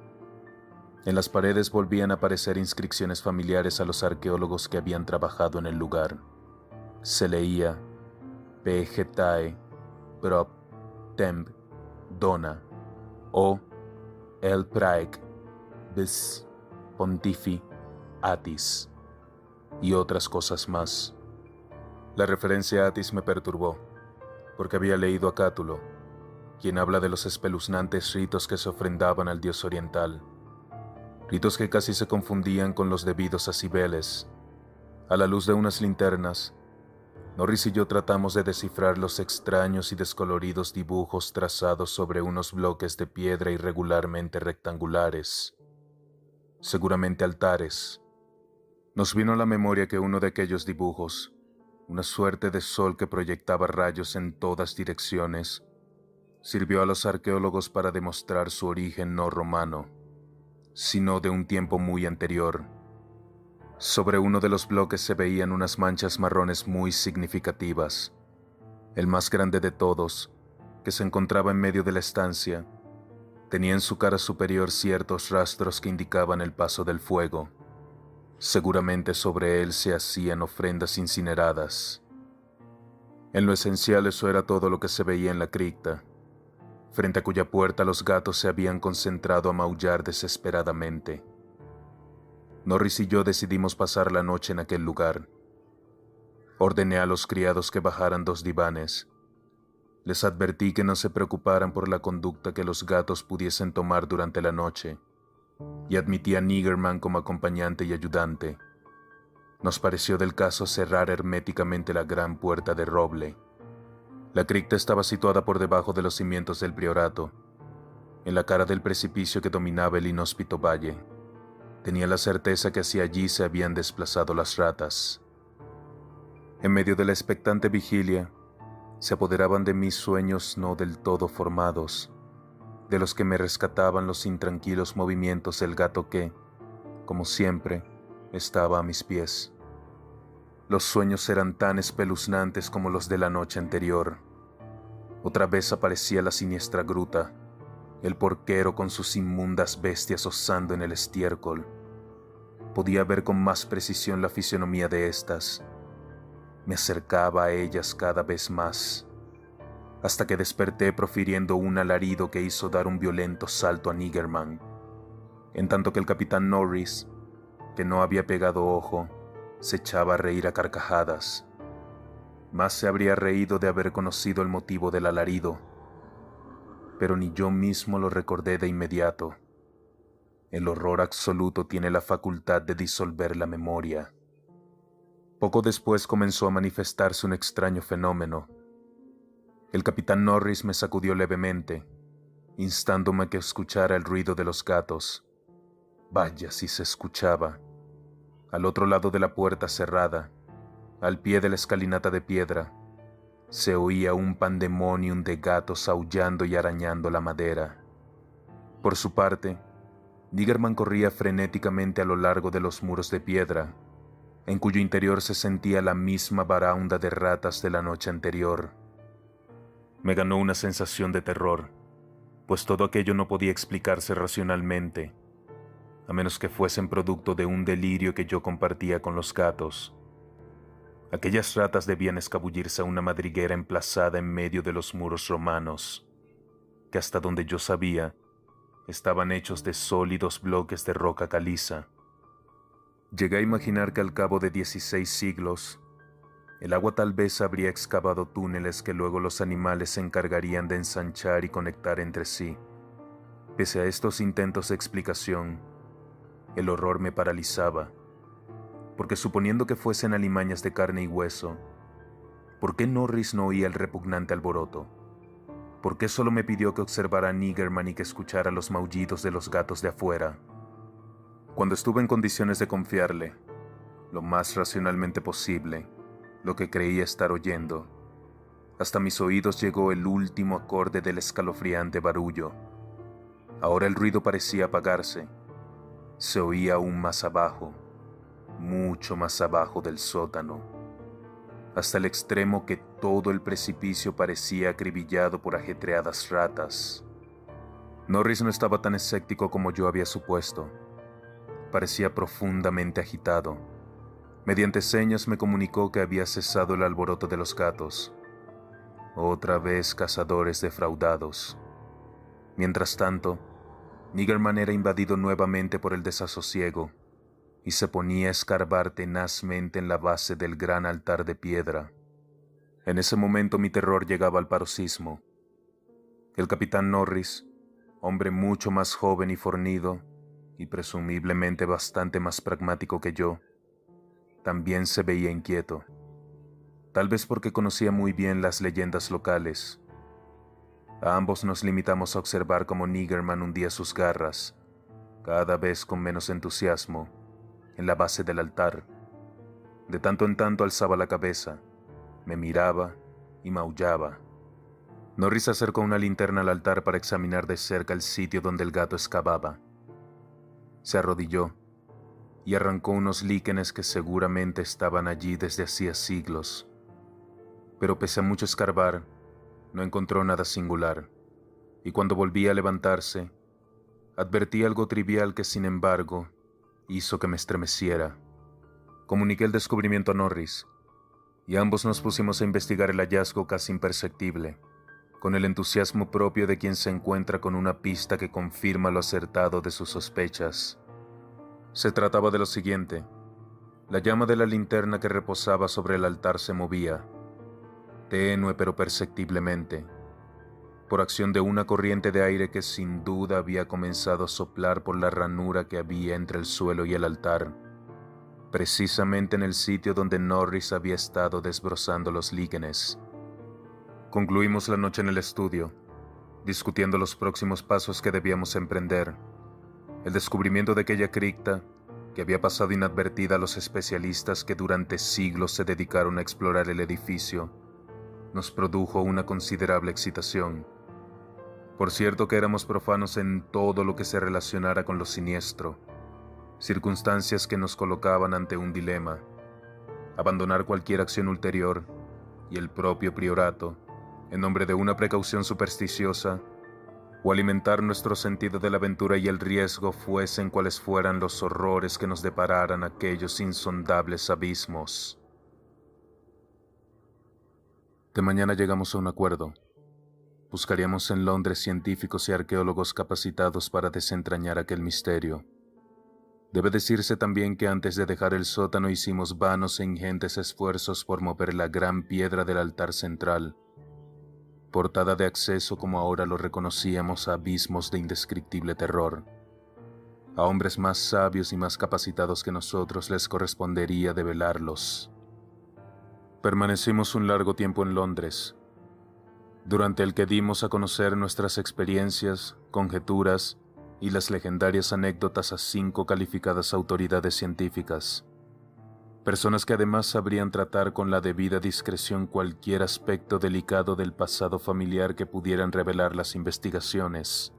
En las paredes volvían a aparecer inscripciones familiares a los arqueólogos que habían trabajado en el lugar. Se leía Vegetae Prop Temp Dona o El Praec Bis Pontifi Atis y otras cosas más. La referencia a Atis me perturbó, porque había leído a Cátulo, quien habla de los espeluznantes ritos que se ofrendaban al dios oriental, ritos que casi se confundían con los debidos a Cibeles. A la luz de unas linternas, Norris y yo tratamos de descifrar los extraños y descoloridos dibujos trazados sobre unos bloques de piedra irregularmente rectangulares, seguramente altares. Nos vino a la memoria que uno de aquellos dibujos, una suerte de sol que proyectaba rayos en todas direcciones, sirvió a los arqueólogos para demostrar su origen no romano, sino de un tiempo muy anterior. Sobre uno de los bloques se veían unas manchas marrones muy significativas. El más grande de todos, que se encontraba en medio de la estancia, tenía en su cara superior ciertos rastros que indicaban el paso del fuego. Seguramente sobre él se hacían ofrendas incineradas. En lo esencial eso era todo lo que se veía en la cripta, frente a cuya puerta los gatos se habían concentrado a maullar desesperadamente. Norris y yo decidimos pasar la noche en aquel lugar. Ordené a los criados que bajaran 2 divanes. Les advertí que no se preocuparan por la conducta que los gatos pudiesen tomar durante la noche, y admití a Niggerman como acompañante y ayudante. Nos pareció del caso cerrar herméticamente la gran puerta de roble. La cripta estaba situada por debajo de los cimientos del priorato, en la cara del precipicio que dominaba el inhóspito valle. Tenía la certeza que hacia allí se habían desplazado las ratas. En medio de la expectante vigilia, se apoderaban de mí sueños no del todo formados, de los que me rescataban los intranquilos movimientos del gato que, como siempre, estaba a mis pies. Los sueños eran tan espeluznantes como los de la noche anterior. Otra vez aparecía la siniestra gruta, el porquero con sus inmundas bestias osando en el estiércol. Podía ver con más precisión la fisonomía de estas. Me acercaba a ellas cada vez más, hasta que desperté profiriendo un alarido que hizo dar un violento salto a Niggerman, en tanto que el capitán Norris, que no había pegado ojo, se echaba a reír a carcajadas. Más se habría reído de haber conocido el motivo del alarido, pero ni yo mismo lo recordé de inmediato. El horror absoluto tiene la facultad de disolver la memoria. Poco después comenzó a manifestarse un extraño fenómeno. El capitán Norris me sacudió levemente, instándome a que escuchara el ruido de los gatos. Vaya si se escuchaba. Al otro lado de la puerta cerrada, al pie de la escalinata de piedra, se oía un pandemonium de gatos aullando y arañando la madera. Por su parte, Niggerman corría frenéticamente a lo largo de los muros de piedra, en cuyo interior se sentía la misma baraunda de ratas de la noche anterior. Me ganó una sensación de terror, pues todo aquello no podía explicarse racionalmente, a menos que fuesen producto de un delirio que yo compartía con los gatos. Aquellas ratas debían escabullirse a una madriguera emplazada en medio de los muros romanos, que hasta donde yo sabía, estaban hechos de sólidos bloques de roca caliza. Llegué a imaginar que al cabo de 16 siglos, el agua tal vez habría excavado túneles que luego los animales se encargarían de ensanchar y conectar entre sí. Pese a estos intentos de explicación, el horror me paralizaba, porque suponiendo que fuesen alimañas de carne y hueso, ¿por qué Norris no oía el repugnante alboroto? ¿Por qué solo me pidió que observara a Niggerman y que escuchara los maullidos de los gatos de afuera? Cuando estuve en condiciones de confiarle, lo más racionalmente posible, lo que creía estar oyendo, hasta mis oídos llegó el último acorde del escalofriante barullo. Ahora el ruido parecía apagarse. Se oía aún más abajo, mucho más abajo del sótano. hasta el extremo que todo el precipicio parecía acribillado por ajetreadas ratas. Norris no estaba tan escéptico como yo había supuesto. Parecía profundamente agitado. Mediante señas me comunicó que había cesado el alboroto de los gatos. Otra vez cazadores defraudados. Mientras tanto, Niggerman era invadido nuevamente por el desasosiego y se ponía a escarbar tenazmente en la base del gran altar de piedra. En ese momento mi terror llegaba al paroxismo. El capitán Norris, hombre mucho más joven y fornido, y presumiblemente bastante más pragmático que yo, también se veía inquieto, tal vez porque conocía muy bien las leyendas locales. A ambos nos limitamos a observar cómo Niggerman hundía sus garras, cada vez con menos entusiasmo, en la base del altar. De tanto en tanto alzaba la cabeza, me miraba y maullaba. Norris acercó una linterna al altar para examinar de cerca el sitio donde el gato excavaba. Se arrodilló y arrancó unos líquenes que seguramente estaban allí desde hacía siglos. Pero pese a mucho escarbar, no encontró nada singular, y cuando volví a levantarse, advertí algo trivial que, sin embargo, hizo que me estremeciera. Comuniqué el descubrimiento a Norris, y ambos nos pusimos a investigar el hallazgo casi imperceptible, con el entusiasmo propio de quien se encuentra con una pista que confirma lo acertado de sus sospechas. Se trataba de lo siguiente: la llama de la linterna que reposaba sobre el altar se movía, tenue pero perceptiblemente, por acción de una corriente de aire que sin duda había comenzado a soplar por la ranura que había entre el suelo y el altar, precisamente en el sitio donde Norris había estado desbrozando los líquenes. Concluimos la noche en el estudio, discutiendo los próximos pasos que debíamos emprender. El descubrimiento de aquella cripta, que había pasado inadvertida a los especialistas que durante siglos se dedicaron a explorar el edificio, nos produjo una considerable excitación. Por cierto que éramos profanos en todo lo que se relacionara con lo siniestro, circunstancias que nos colocaban ante un dilema: abandonar cualquier acción ulterior y el propio priorato, en nombre de una precaución supersticiosa, o alimentar nuestro sentido de la aventura y el riesgo fuesen cuales fueran los horrores que nos depararan aquellos insondables abismos. De mañana llegamos a un acuerdo. Buscaríamos en Londres científicos y arqueólogos capacitados para desentrañar aquel misterio. Debe decirse también que antes de dejar el sótano hicimos vanos e ingentes esfuerzos por mover la gran piedra del altar central, portada de acceso como ahora lo reconocíamos a abismos de indescriptible terror. A hombres más sabios y más capacitados que nosotros les correspondería develarlos. Permanecimos un largo tiempo en Londres, durante el que dimos a conocer nuestras experiencias, conjeturas y las legendarias anécdotas a 5 calificadas autoridades científicas, personas que además sabrían tratar con la debida discreción cualquier aspecto delicado del pasado familiar que pudieran revelar las investigaciones.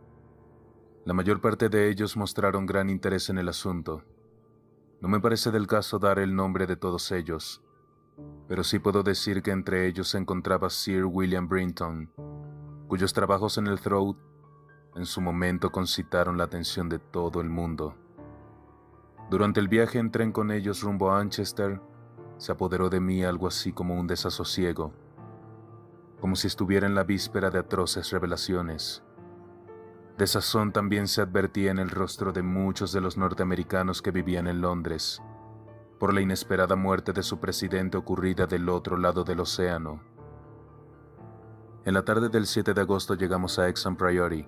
La mayor parte de ellos mostraron gran interés en el asunto. No me parece del caso dar el nombre de todos ellos, pero sí puedo decir que entre ellos se encontraba Sir William Brinton, cuyos trabajos en el Throat en su momento concitaron la atención de todo el mundo. Durante el viaje en tren con ellos rumbo a Manchester, se apoderó de mí algo así como un desasosiego, como si estuviera en la víspera de atroces revelaciones. Desazón también se advertía en el rostro de muchos de los norteamericanos que vivían en Londres, por la inesperada muerte de su presidente ocurrida del otro lado del océano. En la tarde del 7 de agosto llegamos a Hexham Priory.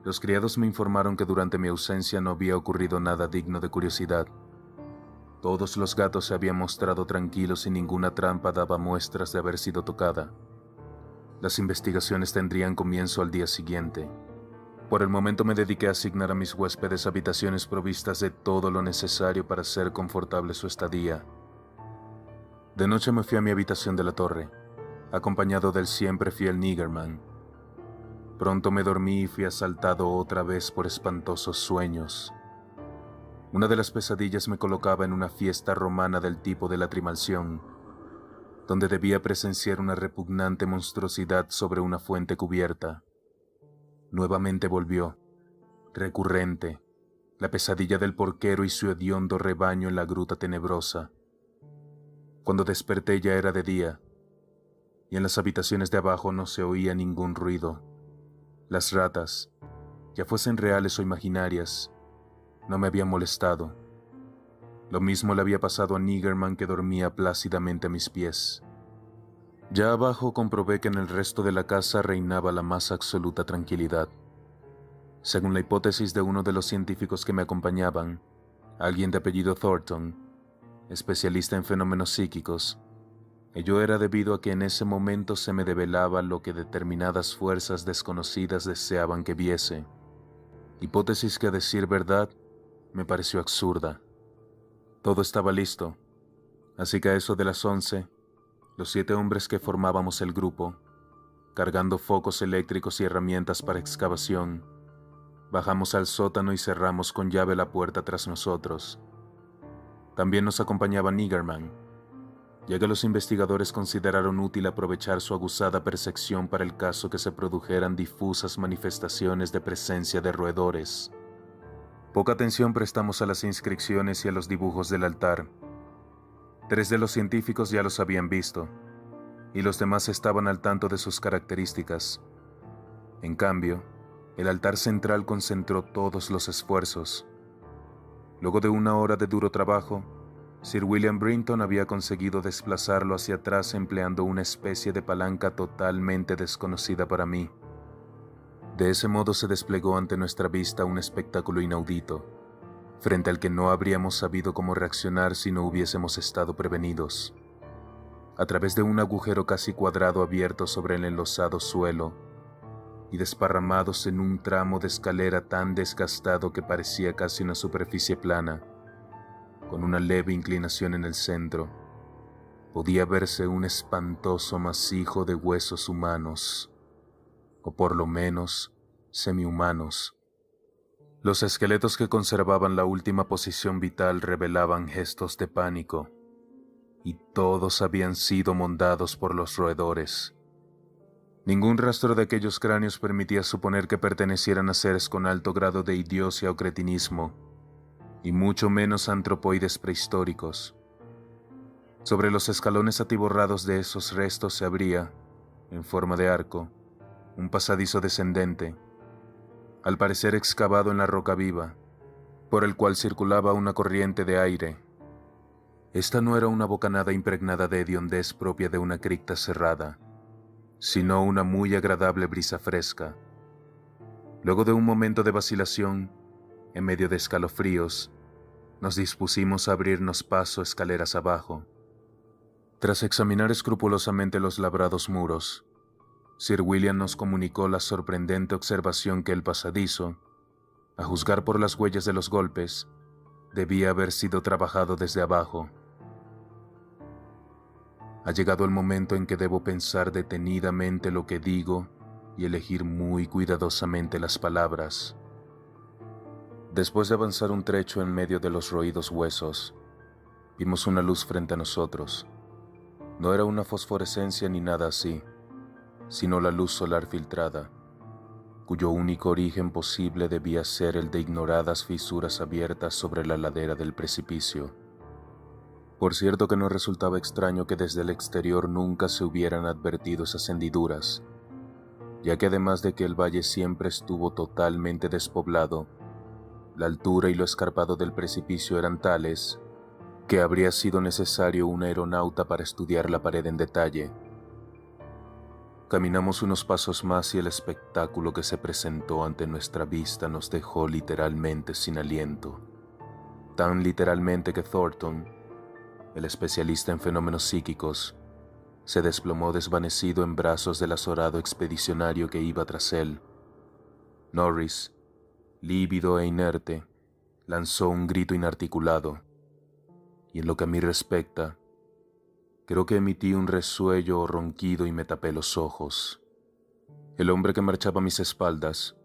Los criados me informaron que durante mi ausencia no había ocurrido nada digno de curiosidad. Todos los gatos se habían mostrado tranquilos y ninguna trampa daba muestras de haber sido tocada. Las investigaciones tendrían comienzo al día siguiente. Por el momento me dediqué a asignar a mis huéspedes habitaciones provistas de todo lo necesario para hacer confortable su estadía. De noche me fui a mi habitación de la torre, acompañado del siempre fiel Niggerman. Pronto me dormí y fui asaltado otra vez por espantosos sueños. Una de las pesadillas me colocaba en una fiesta romana del tipo de la Trimalción. donde debía presenciar una repugnante monstruosidad sobre una fuente cubierta. Nuevamente volvió, recurrente, la pesadilla del porquero y su hediondo rebaño en la gruta tenebrosa. Cuando desperté ya era de día, y en las habitaciones de abajo no se oía ningún ruido. Las ratas, ya fuesen reales o imaginarias, no me habían molestado. Lo mismo le había pasado a Niggerman, que dormía plácidamente a mis pies. Ya abajo comprobé que en el resto de la casa reinaba la más absoluta tranquilidad. Según la hipótesis de uno de los científicos que me acompañaban, alguien de apellido Thornton, especialista en fenómenos psíquicos, ello era debido a que en ese momento se me develaba lo que determinadas fuerzas desconocidas deseaban que viese, hipótesis que, a decir verdad, me pareció absurda. Todo estaba listo, así que a eso de las 11, los 7 hombres que formábamos el grupo, cargando focos eléctricos y herramientas para excavación, bajamos al sótano y cerramos con llave la puerta tras nosotros. También nos acompañaba Niggerman, ya que los investigadores consideraron útil aprovechar su aguzada percepción para el caso que se produjeran difusas manifestaciones de presencia de roedores. Poca atención prestamos a las inscripciones y a los dibujos del altar. 3 de los científicos ya los habían visto, y los demás estaban al tanto de sus características. En cambio, el altar central concentró todos los esfuerzos. Luego de una hora de duro trabajo, Sir William Brinton había conseguido desplazarlo hacia atrás empleando una especie de palanca totalmente desconocida para mí. De ese modo se desplegó ante nuestra vista un espectáculo inaudito, frente al que no habríamos sabido cómo reaccionar si no hubiésemos estado prevenidos. A través de un agujero casi cuadrado abierto sobre el enlosado suelo, y desparramados en un tramo de escalera tan desgastado que parecía casi una superficie plana, con una leve inclinación en el centro, podía verse un espantoso masijo de huesos humanos, o por lo menos semihumanos. Los esqueletos que conservaban la última posición vital revelaban gestos de pánico, y todos habían sido mondados por los roedores. Ningún rastro de aquellos cráneos permitía suponer que pertenecieran a seres con alto grado de idiocia o cretinismo, y mucho menos antropoides prehistóricos. Sobre los escalones atiborrados de esos restos se abría, en forma de arco, un pasadizo descendente, al parecer excavado en la roca viva, por el cual circulaba una corriente de aire. Esta no era una bocanada impregnada de hediondez propia de una cripta cerrada, sino una muy agradable brisa fresca. Luego de un momento de vacilación, en medio de escalofríos, nos dispusimos a abrirnos paso escaleras abajo. Tras examinar escrupulosamente los labrados muros, Sir William nos comunicó la sorprendente observación que el pasadizo, a juzgar por las huellas de los golpes, debía haber sido trabajado desde abajo. Ha llegado el momento en que debo pensar detenidamente lo que digo y elegir muy cuidadosamente las palabras. Después de avanzar un trecho en medio de los roídos huesos, vimos una luz frente a nosotros. No era una fosforescencia ni nada así, sino la luz solar filtrada, cuyo único origen posible debía ser el de ignoradas fisuras abiertas sobre la ladera del precipicio. Por cierto que no resultaba extraño que desde el exterior nunca se hubieran advertido esas hendiduras, ya que además de que el valle siempre estuvo totalmente despoblado, la altura y lo escarpado del precipicio eran tales que habría sido necesario un aeronauta para estudiar la pared en detalle. Caminamos unos pasos más y el espectáculo que se presentó ante nuestra vista nos dejó literalmente sin aliento. Tan literalmente que Thornton, el especialista en fenómenos psíquicos, se desplomó desvanecido en brazos del azorado expedicionario que iba tras él. Norris, lívido e inerte, lanzó un grito inarticulado, y en lo que a mí respecta, creo que emití un resuello o ronquido y me tapé los ojos. El hombre que marchaba a mis espaldas,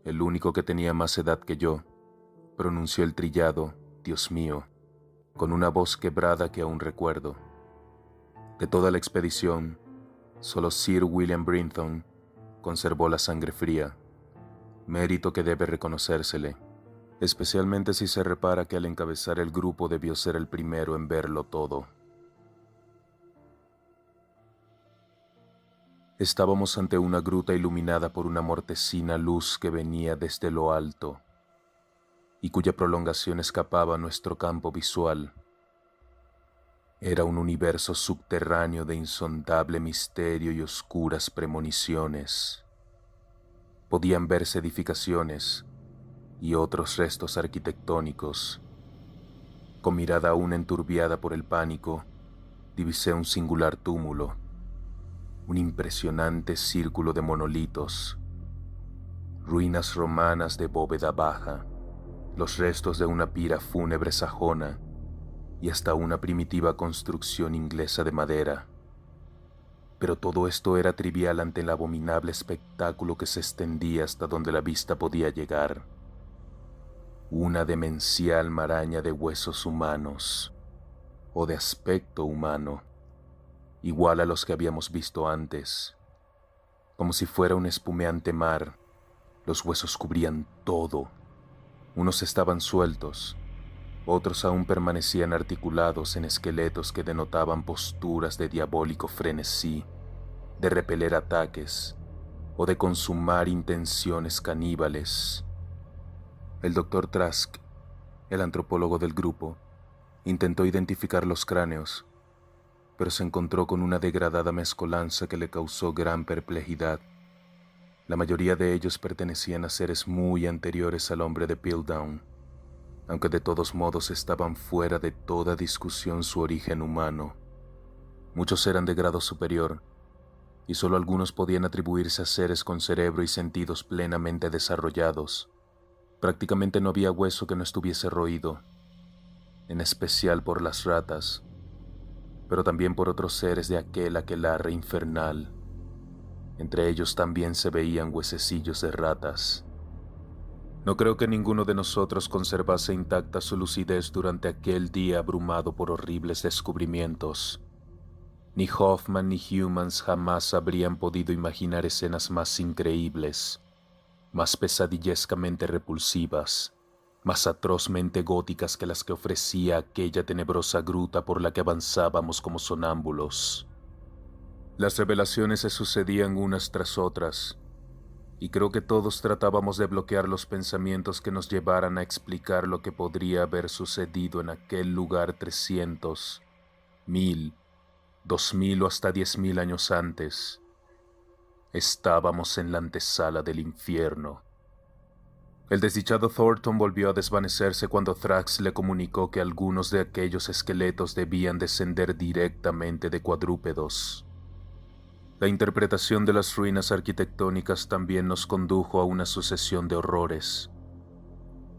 el único que tenía más edad que yo, pronunció el trillado "Dios mío", con una voz quebrada que aún recuerdo. De toda la expedición, solo Sir William Brinton conservó la sangre fría, mérito que debe reconocérsele, especialmente si se repara que al encabezar el grupo debió ser el primero en verlo todo. Estábamos ante una gruta iluminada por una mortecina luz que venía desde lo alto y cuya prolongación escapaba a nuestro campo visual. Era un universo subterráneo de insondable misterio y oscuras premoniciones. Podían verse edificaciones y otros restos arquitectónicos. Con mirada aún enturbiada por el pánico, divisé un singular túmulo, un impresionante círculo de monolitos, ruinas romanas de bóveda baja, los restos de una pira fúnebre sajona y hasta una primitiva construcción inglesa de madera. Pero todo esto era trivial ante el abominable espectáculo que se extendía hasta donde la vista podía llegar. Una demencial maraña de huesos humanos, o de aspecto humano, igual a los que habíamos visto antes. Como si fuera un espumeante mar, los huesos cubrían todo. Unos estaban sueltos, otros aún permanecían articulados en esqueletos que denotaban posturas de diabólico frenesí, de repeler ataques o de consumar intenciones caníbales. El Dr. Trask, el antropólogo del grupo, intentó identificar los cráneos, pero se encontró con una degradada mezcolanza que le causó gran perplejidad. La mayoría de ellos pertenecían a seres muy anteriores al hombre de Piltdown, aunque de todos modos estaban fuera de toda discusión su origen humano. Muchos eran de grado superior, y solo algunos podían atribuirse a seres con cerebro y sentidos plenamente desarrollados. Prácticamente no había hueso que no estuviese roído, en especial por las ratas, pero también por otros seres de aquel aquelarre infernal. Entre ellos también se veían huesecillos de ratas. No creo que ninguno de nosotros conservase intacta su lucidez durante aquel día abrumado por horribles descubrimientos. Ni Hoffman ni Humans jamás habrían podido imaginar escenas más increíbles, más pesadillescamente repulsivas, más atrozmente góticas que las que ofrecía aquella tenebrosa gruta por la que avanzábamos como sonámbulos. Las revelaciones se sucedían unas tras otras, y creo que todos tratábamos de bloquear los pensamientos que nos llevaran a explicar lo que podría haber sucedido en aquel lugar 300, 1000, 2000 o hasta 10.000 años antes. Estábamos en la antesala del infierno. El desdichado Thornton volvió a desvanecerse cuando Thrax le comunicó que algunos de aquellos esqueletos debían descender directamente de cuadrúpedos. La interpretación de las ruinas arquitectónicas también nos condujo a una sucesión de horrores.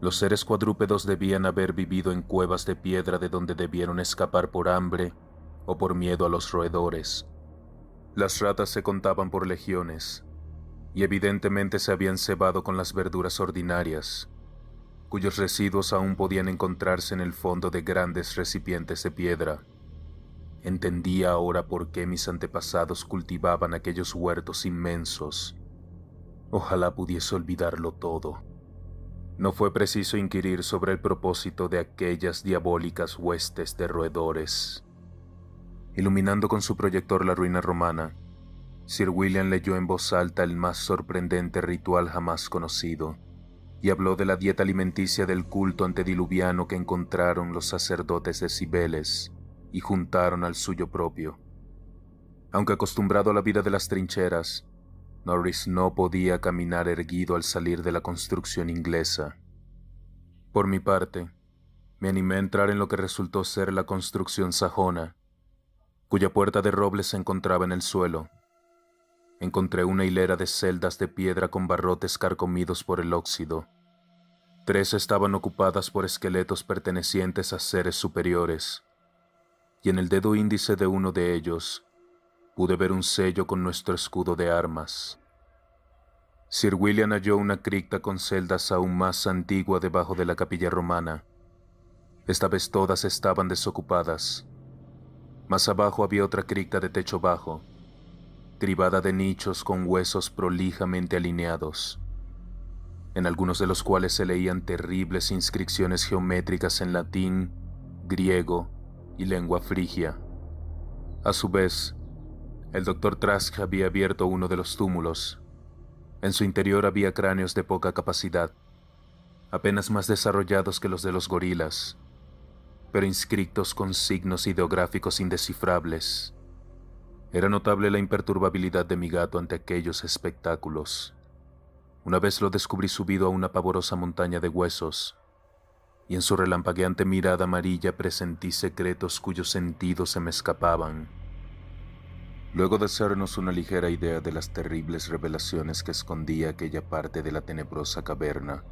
Los seres cuadrúpedos debían haber vivido en cuevas de piedra de donde debieron escapar por hambre o por miedo a los roedores. Las ratas se contaban por legiones, y evidentemente se habían cebado con las verduras ordinarias, cuyos residuos aún podían encontrarse en el fondo de grandes recipientes de piedra. Entendía ahora por qué mis antepasados cultivaban aquellos huertos inmensos. Ojalá pudiese olvidarlo todo. No fue preciso inquirir sobre el propósito de aquellas diabólicas huestes de roedores. Iluminando con su proyector la ruina romana, Sir William leyó en voz alta el más sorprendente ritual jamás conocido, y habló de la dieta alimenticia del culto antediluviano que encontraron los sacerdotes de Cibeles y juntaron al suyo propio. Aunque acostumbrado a la vida de las trincheras, Norris no podía caminar erguido al salir de la construcción inglesa. Por mi parte, me animé a entrar en lo que resultó ser la construcción sajona, cuya puerta de roble se encontraba en el suelo. Encontré una hilera de celdas de piedra con barrotes carcomidos por el óxido. 3 estaban ocupadas por esqueletos pertenecientes a seres superiores, y en el dedo índice de uno de ellos pude ver un sello con nuestro escudo de armas. Sir William halló una cripta con celdas aún más antigua debajo de la capilla romana. Esta vez todas estaban desocupadas. Más abajo había otra cripta de techo bajo, cribada de nichos con huesos prolijamente alineados, en algunos de los cuales se leían terribles inscripciones geométricas en latín, griego y lengua frigia. A su vez, el Dr. Trask había abierto uno de los túmulos. En su interior había cráneos de poca capacidad, apenas más desarrollados que los de los gorilas, pero inscritos con signos ideográficos indescifrables. Era notable la imperturbabilidad de mi gato ante aquellos espectáculos. Una vez lo descubrí subido a una pavorosa montaña de huesos, y en su relampagueante mirada amarilla presentí secretos cuyos sentidos se me escapaban. Luego de hacernos una ligera idea de las terribles revelaciones que escondía aquella parte de la tenebrosa caverna,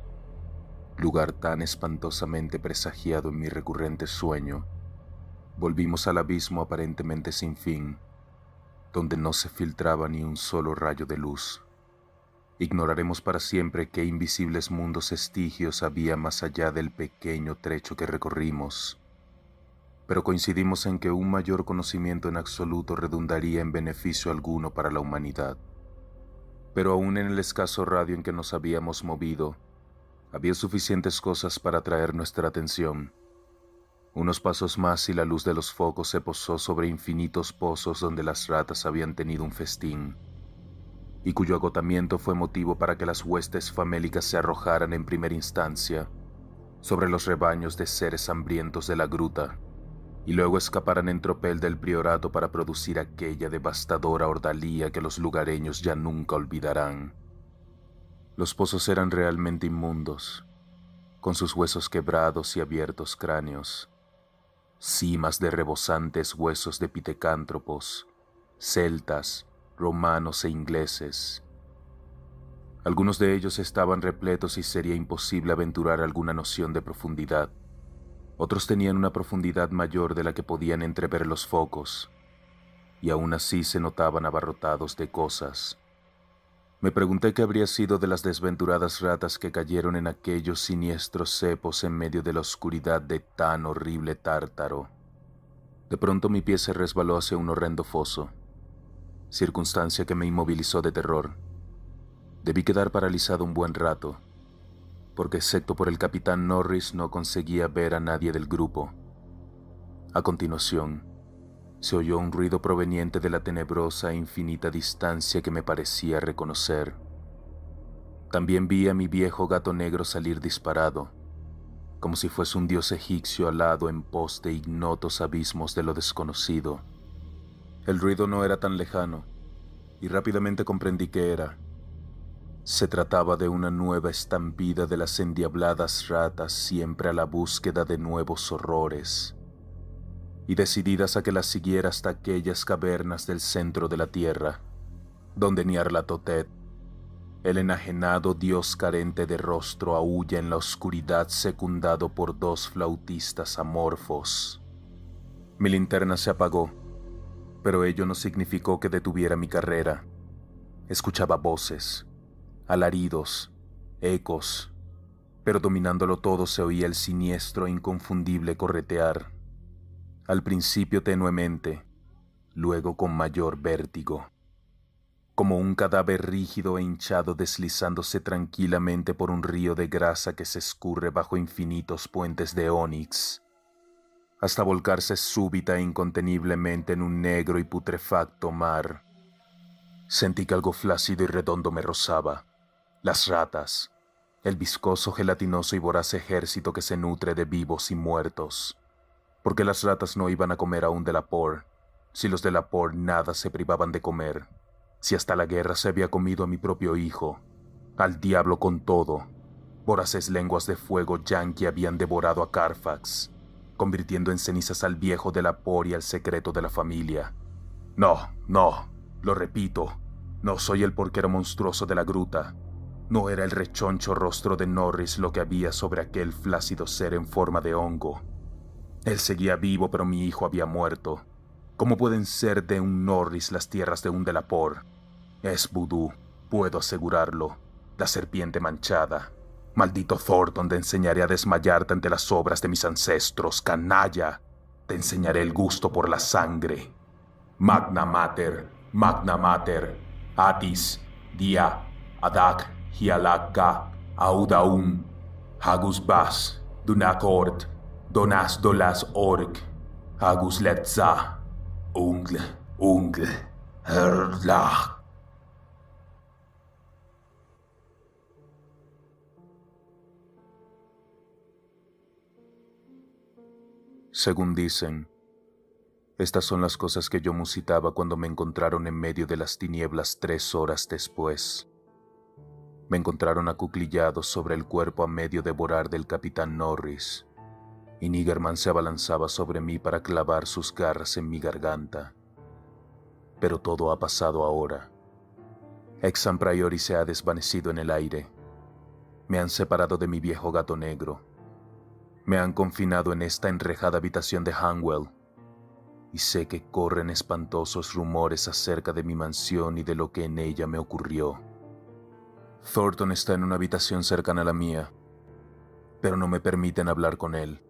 lugar tan espantosamente presagiado en mi recurrente sueño, volvimos al abismo aparentemente sin fin, donde no se filtraba ni un solo rayo de luz. Ignoraremos para siempre qué invisibles mundos estigios había más allá del pequeño trecho que recorrimos, pero coincidimos en que un mayor conocimiento en absoluto redundaría en beneficio alguno para la humanidad. Pero aún en el escaso radio en que nos habíamos movido, había suficientes cosas para atraer nuestra atención. Unos pasos más y la luz de los focos se posó sobre infinitos pozos donde las ratas habían tenido un festín, y cuyo agotamiento fue motivo para que las huestes famélicas se arrojaran en primera instancia sobre los rebaños de seres hambrientos de la gruta, y luego escaparan en tropel del priorato para producir aquella devastadora ordalía que los lugareños ya nunca olvidarán. Los pozos eran realmente inmundos, con sus huesos quebrados y abiertos cráneos, cimas de rebosantes huesos de pitecántropos, celtas, romanos e ingleses. Algunos de ellos estaban repletos y sería imposible aventurar alguna noción de profundidad. Otros tenían una profundidad mayor de la que podían entrever los focos, y aún así se notaban abarrotados de cosas. Me pregunté qué habría sido de las desventuradas ratas que cayeron en aquellos siniestros cepos en medio de la oscuridad de tan horrible tártaro. De pronto mi pie se resbaló hacia un horrendo foso, circunstancia que me inmovilizó de terror. Debí quedar paralizado un buen rato, porque excepto por el capitán Norris no conseguía ver a nadie del grupo. A continuación, se oyó un ruido proveniente de la tenebrosa e infinita distancia que me parecía reconocer. También vi a mi viejo gato negro salir disparado, como si fuese un dios egipcio alado en pos de ignotos abismos de lo desconocido. El ruido no era tan lejano, y rápidamente comprendí qué era. Se trataba de una nueva estampida de las endiabladas ratas siempre a la búsqueda de nuevos horrores, y decididas a que las siguiera hasta aquellas cavernas del centro de la tierra, donde Nyarlathotep, el enajenado dios carente de rostro, aúlla en la oscuridad secundado por dos flautistas amorfos. Mi linterna se apagó, pero ello no significó que detuviera mi carrera. Escuchaba voces, alaridos, ecos, pero dominándolo todo se oía el siniestro e inconfundible corretear, al principio tenuemente, luego con mayor vértigo, como un cadáver rígido e hinchado deslizándose tranquilamente por un río de grasa que se escurre bajo infinitos puentes de ónix, hasta volcarse súbita e inconteniblemente en un negro y putrefacto mar. Sentí que algo flácido y redondo me rozaba. Las ratas, el viscoso, gelatinoso y voraz ejército que se nutre de vivos y muertos. Porque las ratas no iban a comer aún de la por, si los de la por nada se privaban de comer, si hasta la guerra se había comido a mi propio hijo. Al diablo con todo, voraces lenguas de fuego yanqui habían devorado a Carfax, convirtiendo en cenizas al viejo de la por y al secreto de la familia. No, lo repito, no soy el porquero monstruoso de la gruta. No era el rechoncho rostro de Norris lo que había sobre aquel flácido ser en forma de hongo. Él seguía vivo, pero mi hijo había muerto. ¿Cómo pueden ser de un Norris las tierras de un Delapor? Es vudú, puedo asegurarlo. La serpiente manchada. Maldito Thornton, te enseñaré a desmayarte ante las obras de mis ancestros, canalla. Te enseñaré el gusto por la sangre. Magna Mater, Atis, Dia, Adak, Hialaka, Audaum, Hagus Bas, Dunakort, Donas Dolas Org, Hagus Letza, Ungl, Erlach. Según dicen, estas son las cosas que yo musitaba cuando me encontraron en medio de las tinieblas 3 horas después. Me encontraron acuclillado sobre el cuerpo a medio devorar del capitán Norris, y Niggerman se abalanzaba sobre mí para clavar sus garras en mi garganta. Pero todo ha pasado ahora. Exam Priori se ha desvanecido en el aire. Me han separado de mi viejo gato negro. Me han confinado en esta enrejada habitación de Hanwell, y sé que corren espantosos rumores acerca de mi mansión y de lo que en ella me ocurrió. Thornton está en una habitación cercana a la mía, pero no me permiten hablar con él.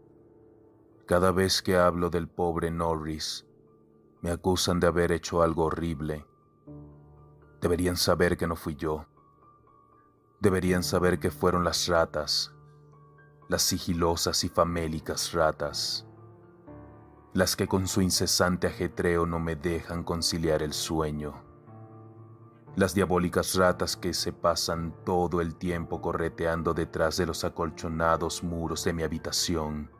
Cada vez que hablo del pobre Norris, me acusan de haber hecho algo horrible. Deberían saber que no fui yo. Deberían saber que fueron las ratas, las sigilosas y famélicas ratas, las que con su incesante ajetreo no me dejan conciliar el sueño. Las diabólicas ratas que se pasan todo el tiempo correteando detrás de los acolchonados muros de mi habitación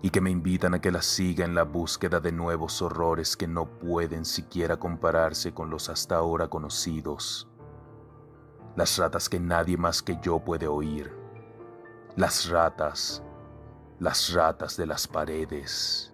y que me invitan a que las siga en la búsqueda de nuevos horrores que no pueden siquiera compararse con los hasta ahora conocidos. Las ratas que nadie más que yo puede oír. Las ratas de las paredes.